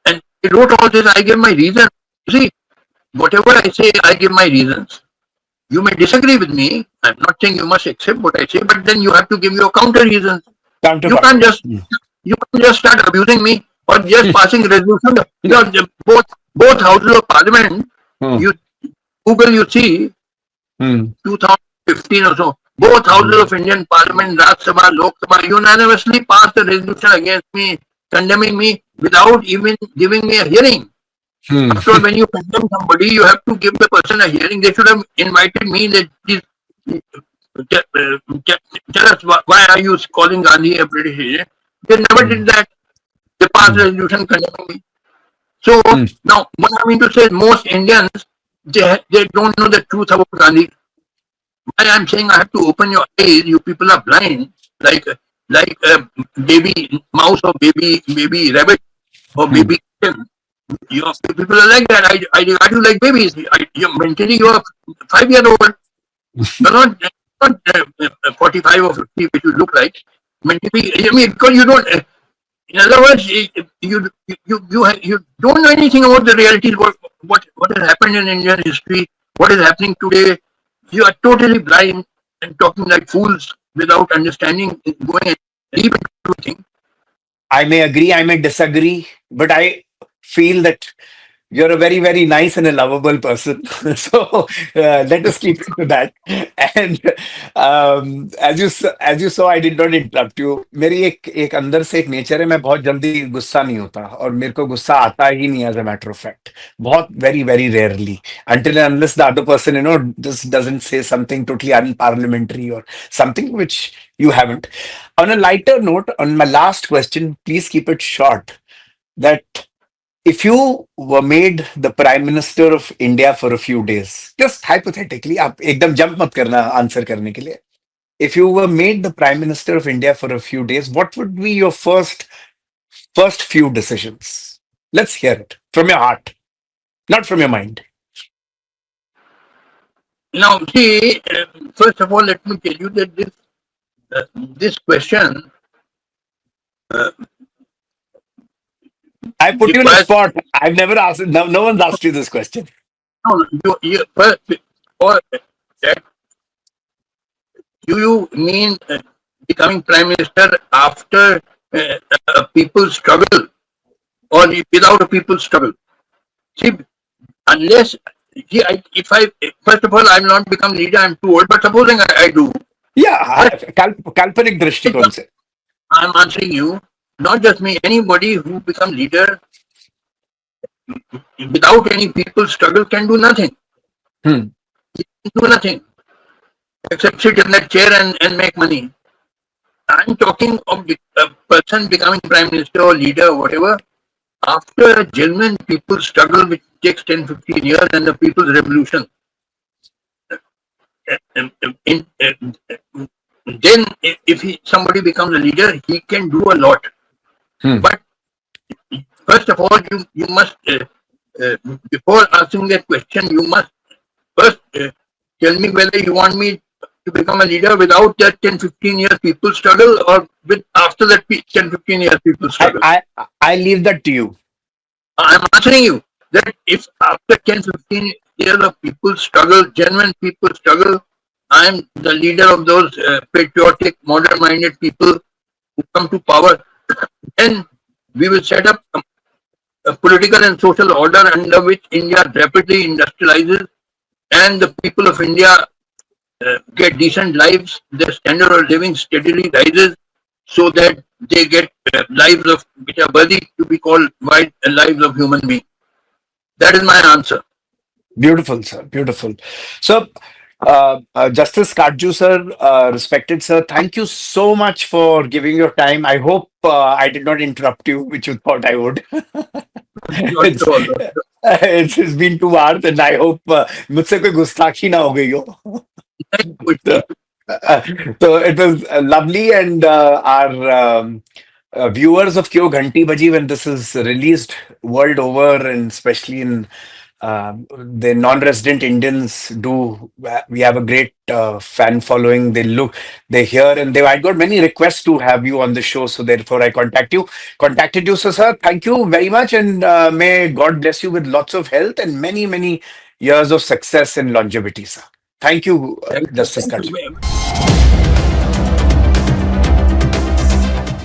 And he wrote all this. I gave my reasons. See, whatever I say, I give my reasons. You may disagree with me. I'm not saying you must accept what I say, but then you have to give your counter reasons. You can't just start abusing me or just passing resolution. Both houses of parliament. You Google, you see 2015 or so. both houses of Indian Parliament, Rajya Sabha, Lok Sabha, unanimously passed a resolution against me, condemning me without even giving me a hearing. Hmm. After all, when you condemn somebody, you have to give the person a hearing. They should have invited me. That please tell us why are you calling Gandhi a British agent? They never did that. They passed a resolution condemning me. So now, what I mean to say is, most Indians they don't know the truth about Gandhi. Why I'm saying I have to open your eyes. You people are blind, like a baby mouse or baby rabbit or baby kitten. You know, people are like that. I regard you like babies. Mentally, you are 5-year-old. You're not 45 or 50, which you look like. Mentally, I mean, because you don't. In other words, you don't know anything about the realities. What has happened in Indian history? What is happening today? You are totally blind and talking like fools without understanding, going deep into things. I may agree, I may disagree, but I feel that you're a very, very nice and a lovable person. So let us keep it to that. And as you saw, I did not interrupt you. मेरी एक अंदर से एक nature है, मैं बहुत जल्दी गुस्सा नहीं होता और मेरे को गुस्सा आता ही नहीं as a matter of fact. बहुत very, very rarely. Until and unless the other person, just doesn't say something totally unparliamentary or something which you haven't. On a lighter note, on my last question, please keep it short. That if you were made the Prime Minister of India for a few days, just hypothetically, आप एकदम jump मत करना answer करने के लिए. If you were made the Prime Minister of India for a few days, what would be your first few decisions? Let's hear it from your heart, not from your mind. Now, see, first of all, let me tell you that this question. I put you on the spot. I've never asked. No one's asked you this question. No, first, or do you mean becoming Prime Minister after a people's struggle or without a people's struggle? See, unless if I first of all, I'm not become leader, I'm too old, but supposing I do. Yeah, काल्पनिक दृष्टिकोण से. I'm answering you, not just me, anybody who becomes leader without any people's struggle can do nothing. He can do nothing except sit in that chair and make money. I'm talking of a person becoming Prime Minister or leader or whatever after a genuine people's struggle which takes 10-15 years and the people's revolution. Then if somebody becomes a leader, he can do a lot. But first of all, you must, before asking that question, you must first tell me whether you want me to become a leader without that 10-15 years people struggle or with after that 10-15 years people struggle. I leave that to you. I'm answering you that if after 10-15 years of people struggle, genuine people struggle, I'm the leader of those patriotic, modern-minded people who come to power, then we will set up a political and social order under which India rapidly industrializes and the people of India get decent lives, their standard of living steadily rises so that they get lives which are worthy to be called lives of human beings. That is my answer. Beautiful, sir. Beautiful. So, Justice Katju, sir, respected sir, thank you so much for giving your time. I hope I did not interrupt you, which you thought I would. It's been 2 hours, and I hope मुझसे कोई गुस्ताखी ना हो गई हो. So it was lovely, and our viewers of Kyo Ghanti Baji, when this is released world over, and especially in the non-resident Indians we have a great fan following. They hear, and I got many requests to have you on the show, so therefore I contacted you. So sir, thank you very much, and may God bless you with lots of health and many years of success and longevity, sir. Thank you, Justice Katju.